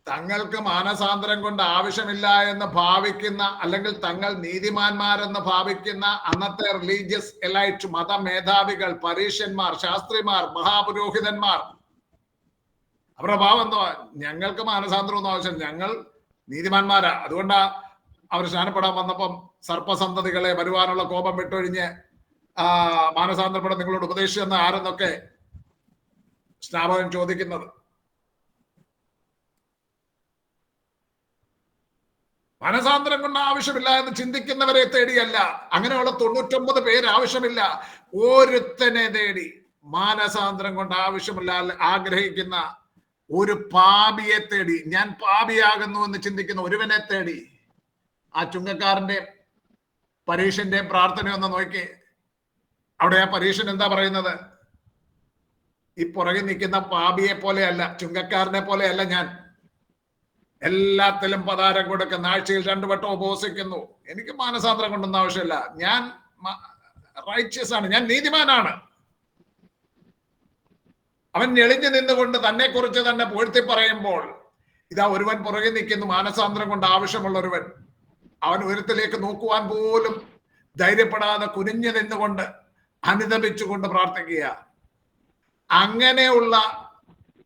തങ്ങൾക്ക് മാനസാന്തരം കൊണ്ട് ആവശ്യമില്ല എന്ന് ഭാവിക്കുന്ന, അല്ലെങ്കിൽ തങ്ങൾ നീതിമാന്മാരെന്ന് ഭാവിക്കുന്ന അന്നത്തെ റിലീജിയസ് എലൈറ്റ്, മത മേധാവികൾ, പരീശന്മാർ, ശാസ്ത്രിമാർ, മഹാപുരോഹിതന്മാർ, അവരുടെ ഭാവം എന്തുവാ? ഞങ്ങൾക്ക് മാനസാന്തരം ഒന്നും ആവശ്യം, ഞങ്ങൾ നീതിമാന്മാരാ. അതുകൊണ്ടാ അവർ സ്നാനപ്പെടാൻ വന്നപ്പം സർപ്പസന്തതികളെ വരുവാനുള്ള കോപം വിട്ടൊഴിഞ്ഞ് മാനസാന്തരപ്പെടാൻ നിങ്ങളോട് ഉപദേശിച്ചെന്ന് ആരെന്നൊക്കെ സ്നാപകൻ ചോദിക്കുന്നത്. മനസാന്തരം കൊണ്ട് ആവശ്യമില്ല എന്ന് ചിന്തിക്കുന്നവരെ തേടിയല്ല, അങ്ങനെയുള്ള 99 പേര് ആവശ്യമില്ല, ഒരുത്തനെ തേടി മാനസാന്തരം കൊണ്ട് ആവശ്യമില്ല ആഗ്രഹിക്കുന്ന ഒരു പാപിയെ തേടി, ഞാൻ പാപിയാകുന്നു എന്ന് ചിന്തിക്കുന്ന ഒരുവനെ തേടി. ആ ചുങ്കക്കാരന്റെ പരീക്ഷന്റെ പ്രാർത്ഥനയൊന്ന് നോക്കി. അവിടെ ആ പരീക്ഷൻ എന്താ പറയുന്നത്? ഈ പുറകെ നിൽക്കുന്ന പാപിയെ പോലെയല്ല, ചുങ്കക്കാരനെ പോലെയല്ല ഞാൻ. എല്ലാത്തിലും പതാരം കൊടുക്കുന്ന, ആഴ്ചയിൽ 2 വട്ടം ഉപവസിക്കുന്നു, എനിക്ക് മാനസാന്തരം കൊണ്ടൊന്നും ആവശ്യമില്ല, ഞാൻ റൈറ്റ്യസ് ആണ്, ഞാൻ നീതിമാനാണ്. അവൻ എളിഞ്ഞു നിന്നുകൊണ്ട് തന്നെ കുറിച്ച് തന്നെ പുകഴ്ത്തി പറയുമ്പോൾ ഇതാ ഒരുവൻ പുറകെ നിൽക്കുന്നു, മാനസാന്തരം കൊണ്ട് ആവശ്യമുള്ള ഒരുവൻ. അവൻ ഉയരത്തിലേക്ക് നോക്കുവാൻ പോലും ധൈര്യപ്പെടാതെ കുനിഞ്ഞു നിന്നുകൊണ്ട് അനുദപിച്ചുകൊണ്ട് പ്രാർത്ഥിക്കുക. അങ്ങനെയുള്ള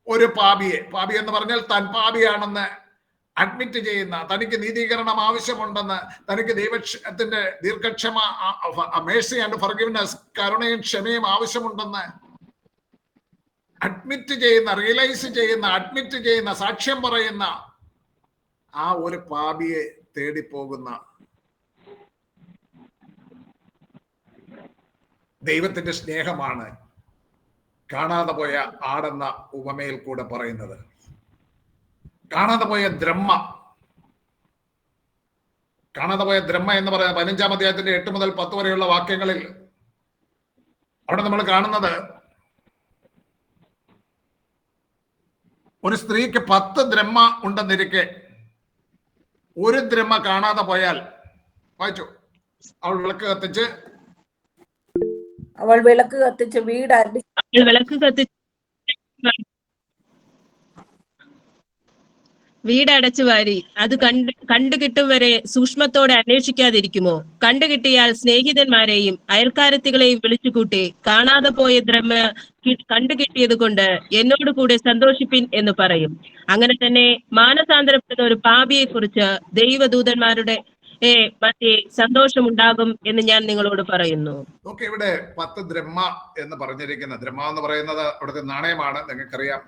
ഒരു പാപിയെ, പാപി എന്ന് പറഞ്ഞാൽ താൻ പാപിയാണെന്ന് അഡ്മിറ്റ് ചെയ്യുന്ന, തനിക്ക് നീതീകരണം ആവശ്യമുണ്ടെന്ന്, തനിക്ക് ദൈവത്തിന്റെ ദീർഘക്ഷമ, മേഴ്സി ആൻഡ് ഫർഗിവ്നെസ്, കരുണയും ക്ഷമയും ആവശ്യമുണ്ടെന്ന് അഡ്മിറ്റ് ചെയ്യുന്ന, റിയലൈസ് ചെയ്യുന്ന, അഡ്മിറ്റ് ചെയ്യുന്ന, സാക്ഷ്യം പറയുന്ന ആ ഒരു പാപിയെ തേടിപ്പോകുന്ന ദൈവത്തിന്റെ സ്നേഹമാണ് കാണാതെ പോയ ആടെന്ന ഉപമയിൽ കൂടെ പറയുന്നത്. കാണാതെ പോയ ദ്രഹ്മ, കാണാതെ പോയ ദ്രഹ്മ എന്ന് പറയുന്ന 15-ാം അധ്യായത്തിന്റെ 8 മുതൽ 10 വരെയുള്ള വാക്യങ്ങളിൽ അവിടെ നമ്മൾ കാണുന്നത്, ഒരു സ്ത്രീക്ക് 10 ദ്രഹ്മ ഉണ്ടെന്നിരിക്കെ ഒരു ദ്രഹ്മ കാണാതെ പോയാൽ, വായിച്ചു, അവൾ വിളക്ക് കത്തിച്ച് വീട് വീടടച്ചു വാരി അത് കണ്ടുകിട്ടും വരെ സൂക്ഷ്മത്തോടെ അന്വേഷിക്കാതിരിക്കുമോ? കണ്ടുകിട്ടിയാൽ സ്നേഹിതന്മാരെയും അയൽക്കാരത്തികളെയും വിളിച്ചുകൂട്ടി കാണാതെ പോയ ദ്രഹ്മ കണ്ടുകിട്ടിയത് കൊണ്ട് എന്നോട് കൂടെ സന്തോഷിപ്പിൻ എന്ന് പറയും. അങ്ങനെ തന്നെ മാനസാന്തരപ്പെടുന്ന ഒരു പാപിയെ കുറിച്ച് ദൈവദൂതന്മാരുടെ മധ്യേ സന്തോഷമുണ്ടാകും എന്ന് ഞാൻ നിങ്ങളോട് പറയുന്നു. നോക്കി, ഇവിടെ 10 ദ്രഹ്മ എന്ന് പറഞ്ഞിരിക്കുന്ന, ദ്രഹ്മ എന്ന് പറയുന്നത് അവിടുത്തെ നാണയമാണ്. നിങ്ങൾക്കറിയാം,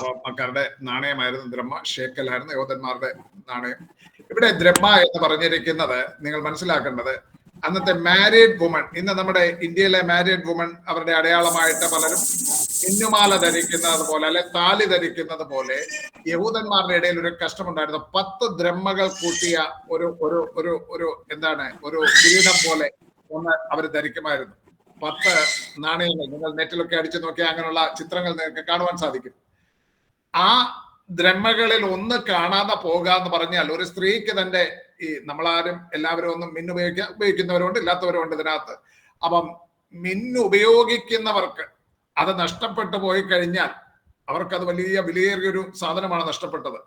റോമാക്കാരുടെ നാണയമായിരുന്നു ദ്രഹ്മ, ഷേക്കലായിരുന്നു യഹൂദന്മാരുടെ നാണയം. ഇവിടെ ദ്രഹ്മ എന്ന് പറഞ്ഞിരിക്കുന്നത് നിങ്ങൾ മനസ്സിലാക്കേണ്ടത് അന്നത്തെ മാരീഡ് വുമൺ, ഇന്ന് നമ്മുടെ ഇന്ത്യയിലെ മാരീഡ് വുമൺ അവരുടെ അടയാളമായിട്ട് പലരും മിന്നുമാല ധരിക്കുന്നത് പോലെ അല്ലെ താലി ധരിക്കുന്നത് പോലെ യഹൂദന്മാരുടെ ഇടയിൽ ഒരു കഷ്ടമുണ്ടായിരുന്നു. 10 ദ്രഹ്മകൾ കൂട്ടിയ ഒരു ഒരു ഒരു ഒരു എന്താണ് ഒരു കിരീടം പോലെ ഒന്ന് അവർ ധരിക്കുമായിരുന്നു. 10 നാണയങ്ങൾ നിങ്ങൾ നെറ്റിലൊക്കെ അടിച്ചു നോക്കിയാൽ അങ്ങനെയുള്ള ചിത്രങ്ങൾ നിങ്ങൾക്ക് കാണുവാൻ സാധിക്കും. ആ ദ്രഹ്മകളിൽ ഒന്ന് കാണാതെ പോകുക എന്ന് പറഞ്ഞാൽ ഒരു സ്ത്രീക്ക് തന്റെ ഈ നമ്മളാരും എല്ലാവരും ഒന്നും ഉപയോഗിക്കുന്നവരുണ്ട്, ഇല്ലാത്തവരുണ്ട് ഇതിനകത്ത്. അപ്പം ഉപയോഗിക്കുന്നവർക്ക് അത് നഷ്ടപ്പെട്ടു പോയി കഴിഞ്ഞാൽ അവർക്കത് വലിയ വിലയേറിയൊരു സാധനമാണ് നഷ്ടപ്പെട്ടത്.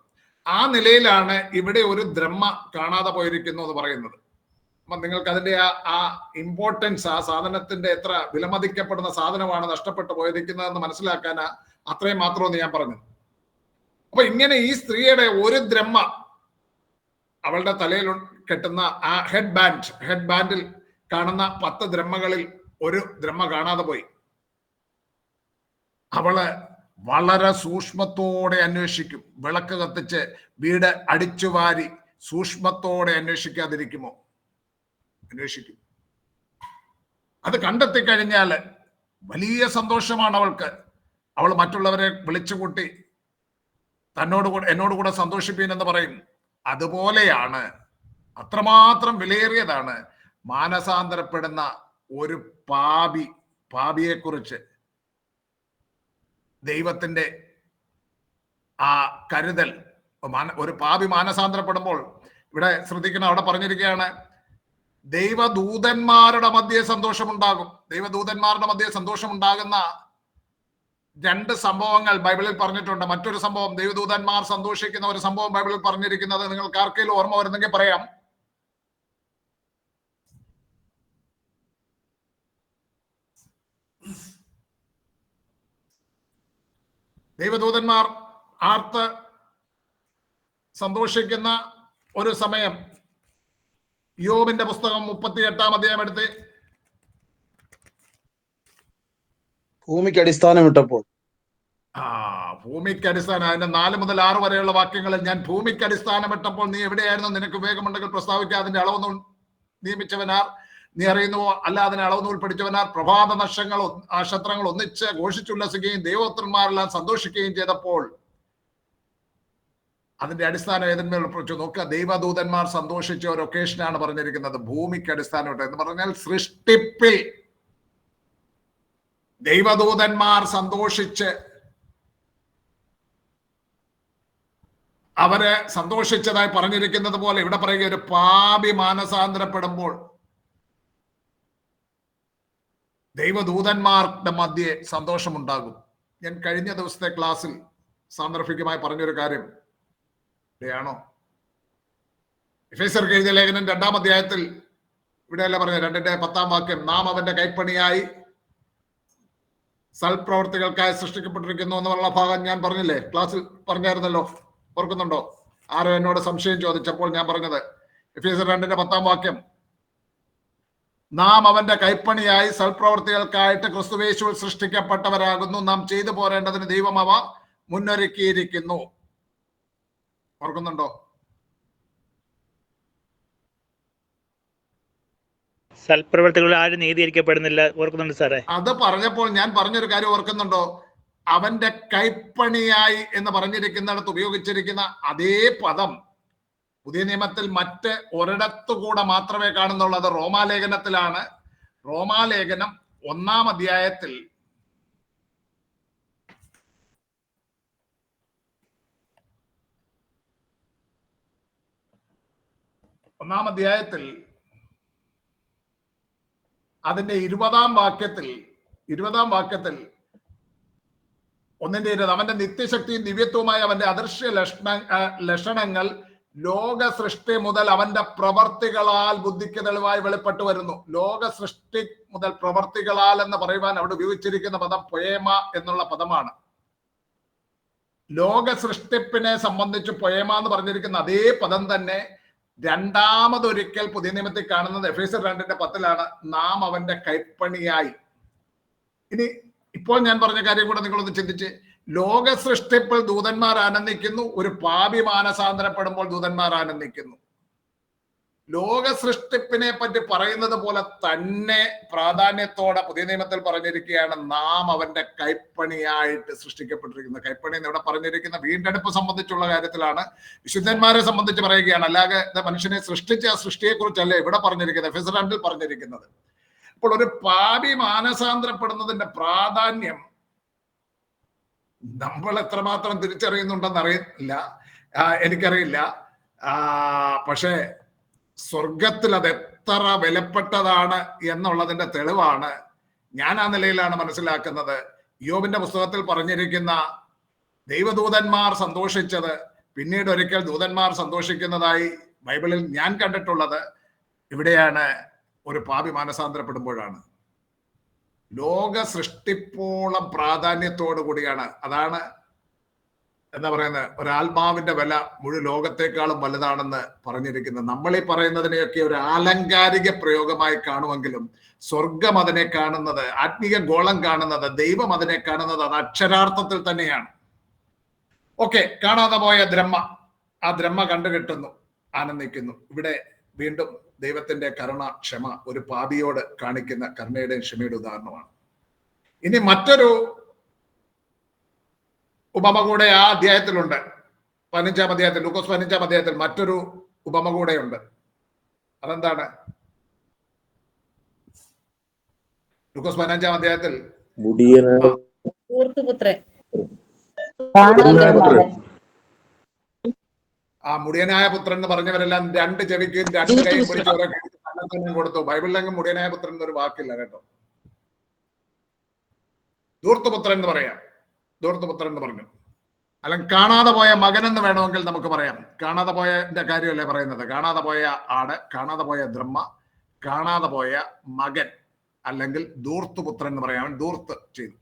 ആ നിലയിലാണ് ഇവിടെ ഒരു ദ്രഹ്മ കാണാതെ പോയിരിക്കുന്നു എന്ന് പറയുന്നത്. അപ്പൊ നിങ്ങൾക്ക് അതിന്റെ ആ ഇമ്പോർട്ടൻസ്, ആ സാധനത്തിന്റെ എത്ര വിലമതിക്കപ്പെടുന്ന സാധനമാണ് നഷ്ടപ്പെട്ടു പോയിരിക്കുന്നതെന്ന് മനസ്സിലാക്കാൻ അത്രയും മാത്രമെന്ന് ഞാൻ പറഞ്ഞു. അപ്പൊ ഇങ്ങനെ ഈ സ്ത്രീയുടെ ഒരു ദ്രഹ്മ അവളുടെ തലയിൽ കെട്ടുന്ന ആ ഹെഡ് ബാൻഡിൽ കാണുന്ന 10 ദ്രഹ്മകളിൽ ഒരു ദ്രഹ്മ കാണാതെ പോയി. അവള് വളരെ സൂക്ഷ്മത്തോടെ അന്വേഷിക്കും. വിളക്ക് കത്തിച്ച് വീട് അടിച്ചുവാരി സൂക്ഷ്മത്തോടെ അന്വേഷിക്കാതിരിക്കുമോ? അന്വേഷിക്കും. അത് കണ്ടെത്തി കഴിഞ്ഞാൽ വലിയ സന്തോഷമാണ് അവൾക്ക്. അവൾ മറ്റുള്ളവരെ വിളിച്ചുകൂട്ടി എന്നോട് കൂടെ സന്തോഷിപ്പീൻ എന്ന് പറയും. അതുപോലെയാണ്, അത്രമാത്രം വിലയേറിയതാണ് മാനസാന്തരപ്പെടുന്ന ഒരു പാപിയെ കുറിച്ച് ദൈവത്തിന്റെ ആ കരുതൽ. ഒരു പാപി മാനസാന്തരപ്പെടുമ്പോൾ ഇവിടെ ശ്രദ്ധിക്കണം, അവിടെ പറഞ്ഞിരിക്കുകയാണ് ദൈവദൂതന്മാരുടെ മധ്യേ സന്തോഷമുണ്ടാകും. ദൈവദൂതന്മാരുടെ മധ്യേ സന്തോഷമുണ്ടാകുന്ന 2 സംഭവങ്ങൾ ബൈബിളിൽ പറഞ്ഞിട്ടുണ്ട്. മറ്റൊരു സംഭവം, ദൈവദൂതന്മാർ സന്തോഷിക്കുന്ന ഒരു സംഭവം ബൈബിളിൽ പറഞ്ഞിരിക്കുന്നത് നിങ്ങൾക്ക് ആർക്കെങ്കിലും ഓർമ്മ വരുന്നെങ്കിൽ പറയാം. ദൈവദൂതന്മാർ ആർത്ത് സന്തോഷിക്കുന്ന ഒരു സമയം യോബിന്റെ പുസ്തകം 38-ാം അധ്യായം എടുത്ത്. ഭൂമിക്ക് അടിസ്ഥാനം ഇട്ടപ്പോൾ. ഭൂമിക്ക് അടിസ്ഥാനം, അതിന്റെ 4 മുതൽ 6 വരെയുള്ള വാക്യങ്ങളിൽ ഞാൻ ഭൂമിക്ക് അടിസ്ഥാനം ഇട്ടപ്പോൾ നീ എവിടെയായിരുന്നു? നിനക്ക് വിവേകമുണ്ടെങ്കിൽ പ്രസ്താവിക്കുക. അതിന്റെ അളവ് നിയമിച്ചവനാർ? നീ അറിയുന്നുവോ? അല്ല, അതിനെ അളവ് നൂൽ പഠിച്ചവനാർ? പ്രഭാത നക്ഷത്രങ്ങൾ ഒന്നിച്ച് ഘോഷിച്ചുല്ലസിക്കുകയും ദൈവോത്രന്മാരെല്ലാം സന്തോഷിക്കുകയും ചെയ്തപ്പോൾ അതിന്റെ അടിസ്ഥാനം ഏതിന്മേൽ ഉറപ്പിച്ചു? നോക്കുക, ദൈവദൂതന്മാർ സന്തോഷിച്ച ഒരു ഒക്കേഷനാണ് പറഞ്ഞിരിക്കുന്നത്. ഭൂമിക്ക് അടിസ്ഥാനം ഇട്ട എന്ന് പറഞ്ഞാൽ സൃഷ്ടിപ്പിൽ ദൈവദൂതന്മാർ സന്തോഷിച്ച് അവര് സന്തോഷിച്ചതായി പറഞ്ഞിരിക്കുന്നത് പോലെ ഇവിടെ പറയുക, ഒരു പാപി മാനസാന്തരപ്പെടുമ്പോൾ ദൈവദൂതന്മാരുടെ മധ്യേ സന്തോഷമുണ്ടാകും. ഞാൻ കഴിഞ്ഞ ദിവസത്തെ ക്ലാസ്സിൽ സാന്ദർഭികമായി പറഞ്ഞൊരു കാര്യം ഇവിടെയാണോ? എഫേസ്യർക്ക് എഴുതിയ ലേഖനം 2-ാം അധ്യായത്തിൽ ഇവിടെയല്ല പറഞ്ഞത്, 2-ന്റെ-10-ാം വാക്യം, നാം അവന്റെ കൈപ്പണിയായി സൽപ്രവർത്തികൾക്കായി സൃഷ്ടിക്കപ്പെട്ടിരിക്കുന്നു എന്നുള്ള ഭാഗം ഞാൻ പറഞ്ഞില്ലേ? ക്ലാസ്സിൽ പറഞ്ഞായിരുന്നല്ലോ, ഓർക്കുന്നുണ്ടോ? ആരോ എന്നോട് സംശയം ചോദിച്ചപ്പോൾ ഞാൻ പറഞ്ഞത് എഫേസ്യർ 2-ന്റെ-10-ാം വാക്യം, നാം അവന്റെ കൈപ്പണിയായി സൽപ്രവർത്തികൾക്കായിട്ട് ക്രിസ്തുയേശുവിൽ സൃഷ്ടിക്കപ്പെട്ടവരാകുന്നു, നാം ചെയ്തു പോരേണ്ടതിന് ദൈവം അവ മുന്നൊരുക്കിയിരിക്കുന്നു. ഓർക്കുന്നുണ്ടോ? സൽപ്രവർത്തികളിൽ ആരും നീതീകരിക്കപ്പെടുന്നില്ല. ഓർക്കുന്നുണ്ട് സാറേ. അത് പറഞ്ഞപ്പോൾ ഞാൻ പറഞ്ഞൊരു കാര്യം ഓർക്കുന്നുണ്ടോ? അവന്റെ കൈപ്പണിയായി എന്ന് പറഞ്ഞിരിക്കുന്നിടത്ത് ഉപയോഗിച്ചിരിക്കുന്ന അതേ പദം പുതിയ നിയമത്തിൽ മറ്റ് ഒരിടത്തുകൂടെ മാത്രമേ കാണുന്നുള്ളൂ. അത് റോമാലേഖനത്തിലാണ്. റോമാലേഖനം 1-ാം അധ്യായത്തിൽ അതിന്റെ 20-ാം വാക്യത്തിൽ അവന്റെ നിത്യശക്തിയും ദിവ്യത്വമായ അവന്റെ അദൃശ്യ ലക്ഷണങ്ങൾ ലോക സൃഷ്ടി മുതൽ അവന്റെ പ്രവർത്തികളാൽ ബുദ്ധിക്ക് തെളിവായി വെളിപ്പെട്ടു വരുന്നു. ലോക സൃഷ്ടി മുതൽ പ്രവർത്തികളാൽ എന്ന് പറയുവാൻ അവിടെ ഉപയോഗിച്ചിരിക്കുന്ന പദം പൊയേമ എന്നുള്ള പദമാണ്. ലോക സൃഷ്ടിപ്പിനെ സംബന്ധിച്ച് പൊയേമ എന്ന് പറഞ്ഞിരിക്കുന്ന അതേ പദം തന്നെ രണ്ടാമതൊരിക്കൽ പുതിയ നിയമത്തിൽ കാണുന്നത് എഫേസ്യർ 2:10 നാം അവന്റെ കൈപ്പണിയായി. ഇനി ഇപ്പോൾ ഞാൻ പറഞ്ഞ കാര്യം കൂടെ നിങ്ങളൊന്ന് ചിന്തിച്ച്, ലോക സൃഷ്ടിപ്പിൽ ദൂതന്മാർ ആനന്ദിക്കുന്നു, ഒരു പാപി മാനസാന്തരപ്പെടുമ്പോൾ ദൂതന്മാർ ആനന്ദിക്കുന്നു. ലോക സൃഷ്ടിപ്പിനെ പറ്റി പറയുന്നത് പോലെ തന്നെ പ്രാധാന്യത്തോടെ പുതിയ നിയമത്തിൽ പറഞ്ഞിരിക്കുകയാണ് നാം അവന്റെ കൈപ്പണിയായിട്ട് സൃഷ്ടിക്കപ്പെട്ടിരിക്കുന്നത്. കൈപ്പണി എന്ന് ഇവിടെ പറഞ്ഞിരിക്കുന്ന വീണ്ടെടുപ്പ് സംബന്ധിച്ചുള്ള കാര്യത്തിലാണ്, വിശുദ്ധന്മാരെ സംബന്ധിച്ച് പറയുകയാണ്. അല്ലാതെ മനുഷ്യനെ സൃഷ്ടിച്ച ആ സൃഷ്ടിയെ കുറിച്ചല്ല ഇവിടെ പറഞ്ഞിരിക്കുന്നത്, എഫേസ്യർ 2 പറഞ്ഞിരിക്കുന്നത്. അപ്പോൾ ഒരു പാപി മാനസാന്തരപ്പെടുന്നതിന്റെ പ്രാധാന്യം നമ്മൾ എത്രമാത്രം തിരിച്ചറിയുന്നുണ്ടെന്ന് അറിയില്ല, എനിക്കറിയില്ല. പക്ഷേ സ്വർഗത്തിൽ അത് എത്ര വിലപ്പെട്ടതാണ് എന്നുള്ളതിന്റെ തെളിവാണ് ഞാൻ ആ നിലയിലാണ് മനസ്സിലാക്കുന്നത്. യോബിന്റെ പുസ്തകത്തിൽ പറഞ്ഞിരിക്കുന്ന ദൈവദൂതന്മാർ സന്തോഷിച്ചത് പിന്നീട് ഒരിക്കൽ ദൂതന്മാർ സന്തോഷിക്കുന്നതായി ബൈബിളിൽ ഞാൻ കണ്ടിട്ടുള്ളത് ഇവിടെയാണ്, ഒരു പാപി മാനസാന്തരപ്പെടുമ്പോഴാണ്. ലോക സൃഷ്ടിപ്പോളം പ്രാധാന്യത്തോടു കൂടിയാണ്. അതാണ് എന്താ പറയുന്നത്, ഒരാത്മാവിന്റെ വില മുഴു ലോകത്തെക്കാളും വലുതാണെന്ന് പറഞ്ഞിരിക്കുന്നത്. നമ്മൾ ഈ പറയുന്നതിനെയൊക്കെ ഒരു ആലങ്കാരിക പ്രയോഗമായി കാണുമെങ്കിലും സ്വർഗം അതിനെ കാണുന്നത്, ആത്മീയ ഗോളം കാണുന്നത്, ദൈവം അതിനെ കാണുന്നത് അത് അക്ഷരാർത്ഥത്തിൽ തന്നെയാണ്. ഓക്കെ, കാണാതെ പോയ ദ്രഹ്മ, ആ ദ്രഹ്മ കണ്ടുകിട്ടുന്നു, ആനന്ദിക്കുന്നു. ഇവിടെ വീണ്ടും ദൈവത്തിന്റെ കരുണ, ക്ഷമ ഒരു പാപിയോട് കാണിക്കുന്ന കരുണയുടെയും ക്ഷമയുടെ ഉദാഹരണമാണ്. ഇനി മറ്റൊരു ഉപമ കൂടെ ആ അധ്യായത്തിലുണ്ട്. 15-ാം അധ്യായത്തിൽ, ലൂക്കോസ് 15-ാം അധ്യായത്തിൽ മറ്റൊരു ഉപമ കൂടെയുണ്ട്. അതെന്താണ്? ലൂക്കോസ് 15-ാം അധ്യായത്തിൽ ആ മുടിയനായ പുത്രൻ എന്ന് പറഞ്ഞവരെല്ലാം 2 ചെവിക്കും 2 കൈയും പിടിച്ച് കൊടുത്തു. ബൈബിളിലെങ്കിലും മുടിയനായ പുത്രൻ എന്നൊരു വാക്കില്ല കേട്ടോ. ധൂർത്തുപുത്രൻ എന്ന് പറയാം, ധൂർത്തുപുത്രൻ എന്ന് പറഞ്ഞു. അല്ലെങ്കിൽ കാണാതെ പോയ മകൻ എന്ന് വേണമെങ്കിൽ നമുക്ക് പറയാം. കാണാതെ പോയതിന്റെ കാര്യമല്ലേ പറയുന്നത്. കാണാതെ പോയ ആട്, കാണാതെ പോയ ദ്രഹ്മ, കാണാതെ പോയ മകൻ, അല്ലെങ്കിൽ ധൂർത്തുപുത്രൻ എന്ന് പറയാം. അവൻ ധൂർത്ത് ചെയ്തു,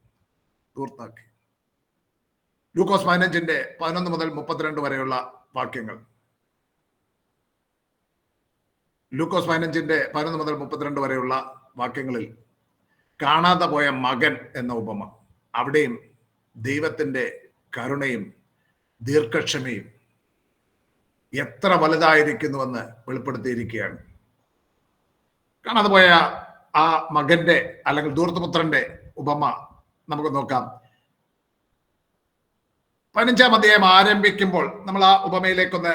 ധൂർത്താക്കി. ലൂക്കോസ് 15-ന്റെ 11 മുതൽ 32 വരെയുള്ള വാക്യങ്ങൾ. ലൂക്കോസ് 15-ന്റെ 11 മുതൽ 32 വരെയുള്ള വാക്യങ്ങളിൽ കാണാതെ പോയ മകൻ എന്ന ഉപമ, അവിടെയും ദൈവത്തിന്റെ കരുണയും ദീർഘക്ഷമയും എത്ര വലുതായിരിക്കുന്നുവെന്ന് വെളിപ്പെടുത്തിയിരിക്കുകയാണ്. കാണാതെ പോയ ആ മകന്റെ അല്ലെങ്കിൽ ധൂർത്തപുത്രന്റെ ഉപമ നമുക്ക് നോക്കാം. 15-ാം അധ്യായം ആരംഭിക്കുമ്പോൾ നമ്മൾ ആ ഉപമയിലേക്കൊന്ന്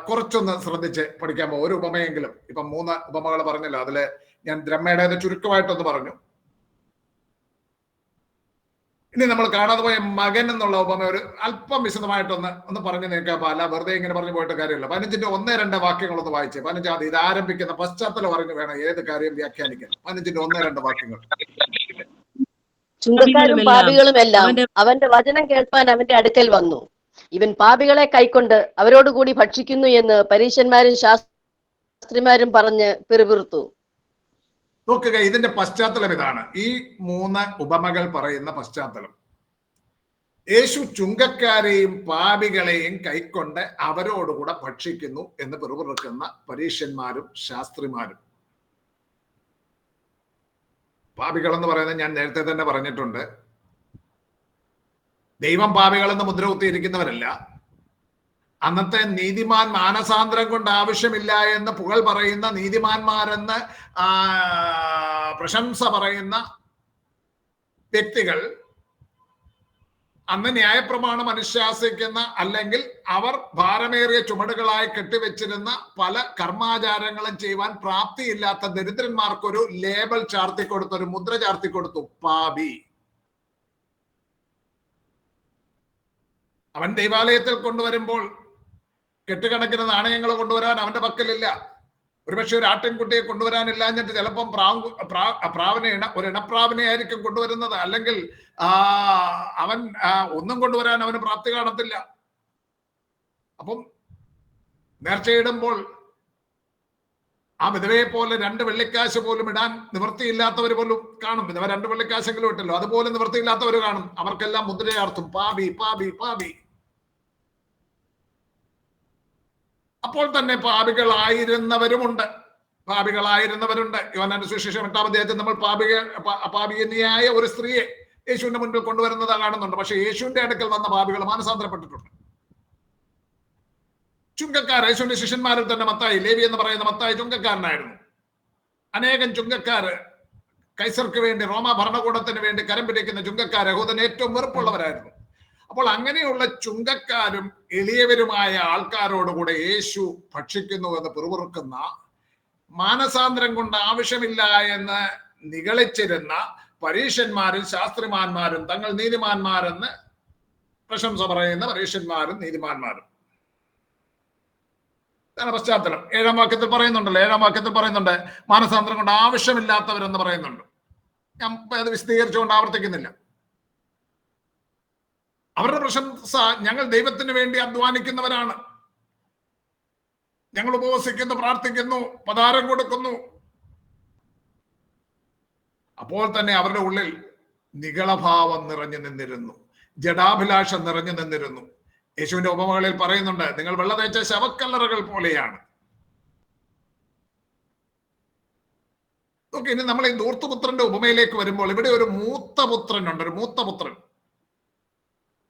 കുറച്ചൊന്ന് ശ്രദ്ധിച്ച് പഠിക്കാൻ പോകും. ഒരു ഉപമയെങ്കിലും, ഇപ്പം 3 ഉപമകൾ പറഞ്ഞല്ലോ, അതില് ഞാൻ ദ്രഹ്മയുടേത് ചുരുക്കമായിട്ടൊന്ന് പറഞ്ഞു. ഇനി നമ്മൾ കാണാതെ പോയ മകൻ എന്നുള്ള ഉപമ ഒരു അല്പം വിശദമായിട്ടൊന്ന് പറഞ്ഞു നീക്കാം. അല്ല വെറുതെ ഇങ്ങനെ പറഞ്ഞു പോയിട്ട് കാര്യമില്ല. 15-ന്റെ 1-2 വാക്യങ്ങളൊന്ന് വായിച്ചേ. 15-ാം ഇത് ആരംഭിക്കുന്ന പശ്ചാത്തലം അറിഞ്ഞു വേണം ഏത് കാര്യം വ്യാഖ്യാനിക്കാൻ. 15-ന്റെ 1-2 വാക്യങ്ങൾ. ചുങ്കക്കാരും പാപികളുമെല്ലാം അവന്റെ വചനം കേൾപ്പാൻ അവന്റെ അടുക്കൽ വന്നു. ഇവൻ പാപികളെ കൈക്കൊണ്ട് അവരോടുകൂടി ഭക്ഷിക്കുന്നു എന്ന് പരീശന്മാരും ശാസ്ത്രിമാരും പറഞ്ഞ് പിറുപിറുത്തു. നോക്കുക, ഇതിന്റെ പശ്ചാത്തലം ഇതാണ്. ഈ 3 ഉപമകൾ പറയുന്ന പശ്ചാത്തലം, യേശു ചുങ്കക്കാരെയും പാപികളെയും കൈക്കൊണ്ട് അവരോടുകൂടെ ഭക്ഷിക്കുന്നു എന്ന് പിറുപിറുക്കുന്ന പരീശന്മാരും ശാസ്ത്രിമാരും. പാപികൾ എന്ന് പറയുന്നത് ഞാൻ നേരത്തെ തന്നെ പറഞ്ഞിട്ടുണ്ട്, ദൈവം പാപികളെന്ന് മുദ്ര കുത്തിയിരിക്കുന്നവരല്ല. അന്നത്തെ നീതിമാൻ മാനസാന്തരം കൊണ്ട് ആവശ്യമില്ല എന്ന് പുകഴ് പറയുന്ന, നീതിമാന്മാരെന്ന് പ്രശംസ പറയുന്ന വ്യക്തികൾ അന്ന് ന്യായപ്രമാണം അനുശാസിക്കുന്ന, അല്ലെങ്കിൽ അവർ ഭാരമേറിയ ചുമടുകളായി കെട്ടിവെച്ചിരുന്ന പല കർമാചാരങ്ങളും ചെയ്യുവാൻ പ്രാപ്തിയില്ലാത്ത ദരിദ്രന്മാർക്കൊരു ലേബൽ ചാർത്തിക്കൊടുത്തു, ഒരു മുദ്ര ചാർത്തിക്കൊടുത്തു, പാപി. അവൻ ദൈവാലയത്തിൽ കൊണ്ടുവരുമ്പോൾ കെട്ടുകണക്കിന് നാണയങ്ങൾ കൊണ്ടുവരാൻ അവന്റെ പക്കലില്ല. ഒരുപക്ഷെ ഒരു ആട്ടിൻകുട്ടിയെ കൊണ്ടുവരാനില്ലാഞ്ഞിട്ട് ചിലപ്പം പ്രാവിനെ ഒരു ഇണപ്രാവിനെ ആയിരിക്കും കൊണ്ടുവരുന്നത്, അല്ലെങ്കിൽ അവൻ ഒന്നും കൊണ്ടുവരാൻ അവന് പ്രാപ്തി കാണത്തില്ല. അപ്പം നേർച്ചയിടുമ്പോൾ ആ വിധവയെ പോലെ 2 വെള്ളിക്കാശ് പോലും ഇടാൻ നിവൃത്തിയില്ലാത്തവർ പോലും കാണും. വിധവ 2 വെള്ളിക്കാശെങ്കിലും ഇട്ടല്ലോ, അതുപോലെ നിവൃത്തിയില്ലാത്തവർ കാണും. അവർക്കെല്ലാം മുദ്രയാർത്തും പാപി പാപി പാപി. അപ്പോൾ തന്നെ പാപികളായിരുന്നവരുമുണ്ട്. യോഹന്നാന്റെ സുവിശേഷം 8-ാം അധ്യായത്തിൽ നമ്മൾ പാപിനിയായ ഒരു സ്ത്രീയെ യേശുവിന്റെ മുൻപിൽ കൊണ്ടുവരുന്നത് കാണുന്നുണ്ട്. പക്ഷെ യേശുവിന്റെ അടുക്കൽ വന്ന പാപികൾ മാനസാന്തരപ്പെട്ടിട്ടുണ്ട്. ചുങ്കക്കാർ, യേശുവിന്റെ ശിഷ്യന്മാരിൽ തന്നെ മത്തായി, ലേവി എന്ന് പറയുന്ന മത്തായി ചുങ്കക്കാരനായിരുന്നു. അനേകം ചുങ്കക്കാര് കൈസർക്ക് വേണ്ടി, റോമ ഭരണകൂടത്തിന് വേണ്ടി കരം പിടിക്കുന്ന ചുങ്കക്കാർ യഹൂദന് ഏറ്റവും വെറുപ്പുള്ളവരായിരുന്നു. അപ്പോൾ അങ്ങനെയുള്ള ചുങ്കക്കാരും എളിയവരുമായ ആൾക്കാരോടുകൂടെ യേശു ഭക്ഷിക്കുന്നു എന്ന് പിറുപിറുക്കുന്ന, മാനസാന്തരം കൊണ്ട് ആവശ്യമില്ല എന്ന് നിഗളിച്ചിരുന്ന പരീശന്മാരും ശാസ്ത്രിമാന്മാരും, തങ്ങൾ നീതിമാന്മാരെന്ന് പ്രശംസ പറയുന്ന പരീശന്മാരും നീതിമാന്മാരും. പശ്ചാത്തലം 7-ാം വാക്യത്തിൽ പറയുന്നുണ്ടല്ലോ. 7-ാം വാക്യത്തിൽ പറയുന്നുണ്ട് മാനസാന്തരം കൊണ്ട് ആവശ്യമില്ലാത്തവരെന്ന് പറയുന്നുണ്ട്. ഞാൻ അത് വിശദീകരിച്ചുകൊണ്ട് ആവർത്തിക്കുന്നില്ല. അവരുടെ പ്രശംസ, ഞങ്ങൾ ദൈവത്തിന് വേണ്ടി അധ്വാനിക്കുന്നവരാണ്, ഞങ്ങൾ ഉപവസിക്കുന്നു, പ്രാർത്ഥിക്കുന്നു, പതാരം കൊടുക്കുന്നു. അപ്പോൾ തന്നെ അവരുടെ ഉള്ളിൽ നിഗളഭാവം നിറഞ്ഞു നിന്നിരുന്നു, ജഡാഭിലാഷം നിറഞ്ഞു നിന്നിരുന്നു. യേശുവിന്റെ ഉപമകളിൽ പറയുന്നുണ്ട്, നിങ്ങൾ വെള്ള തേച്ച ശവക്കല്ലറകൾ പോലെയാണ്. ഇനി നമ്മൾ ഈ ധൂർത്തുപുത്രന്റെ ഉപമയിലേക്ക് വരുമ്പോൾ ഇവിടെ ഒരു മൂത്ത പുത്രനുണ്ട്, ഒരു മൂത്ത പുത്രൻ.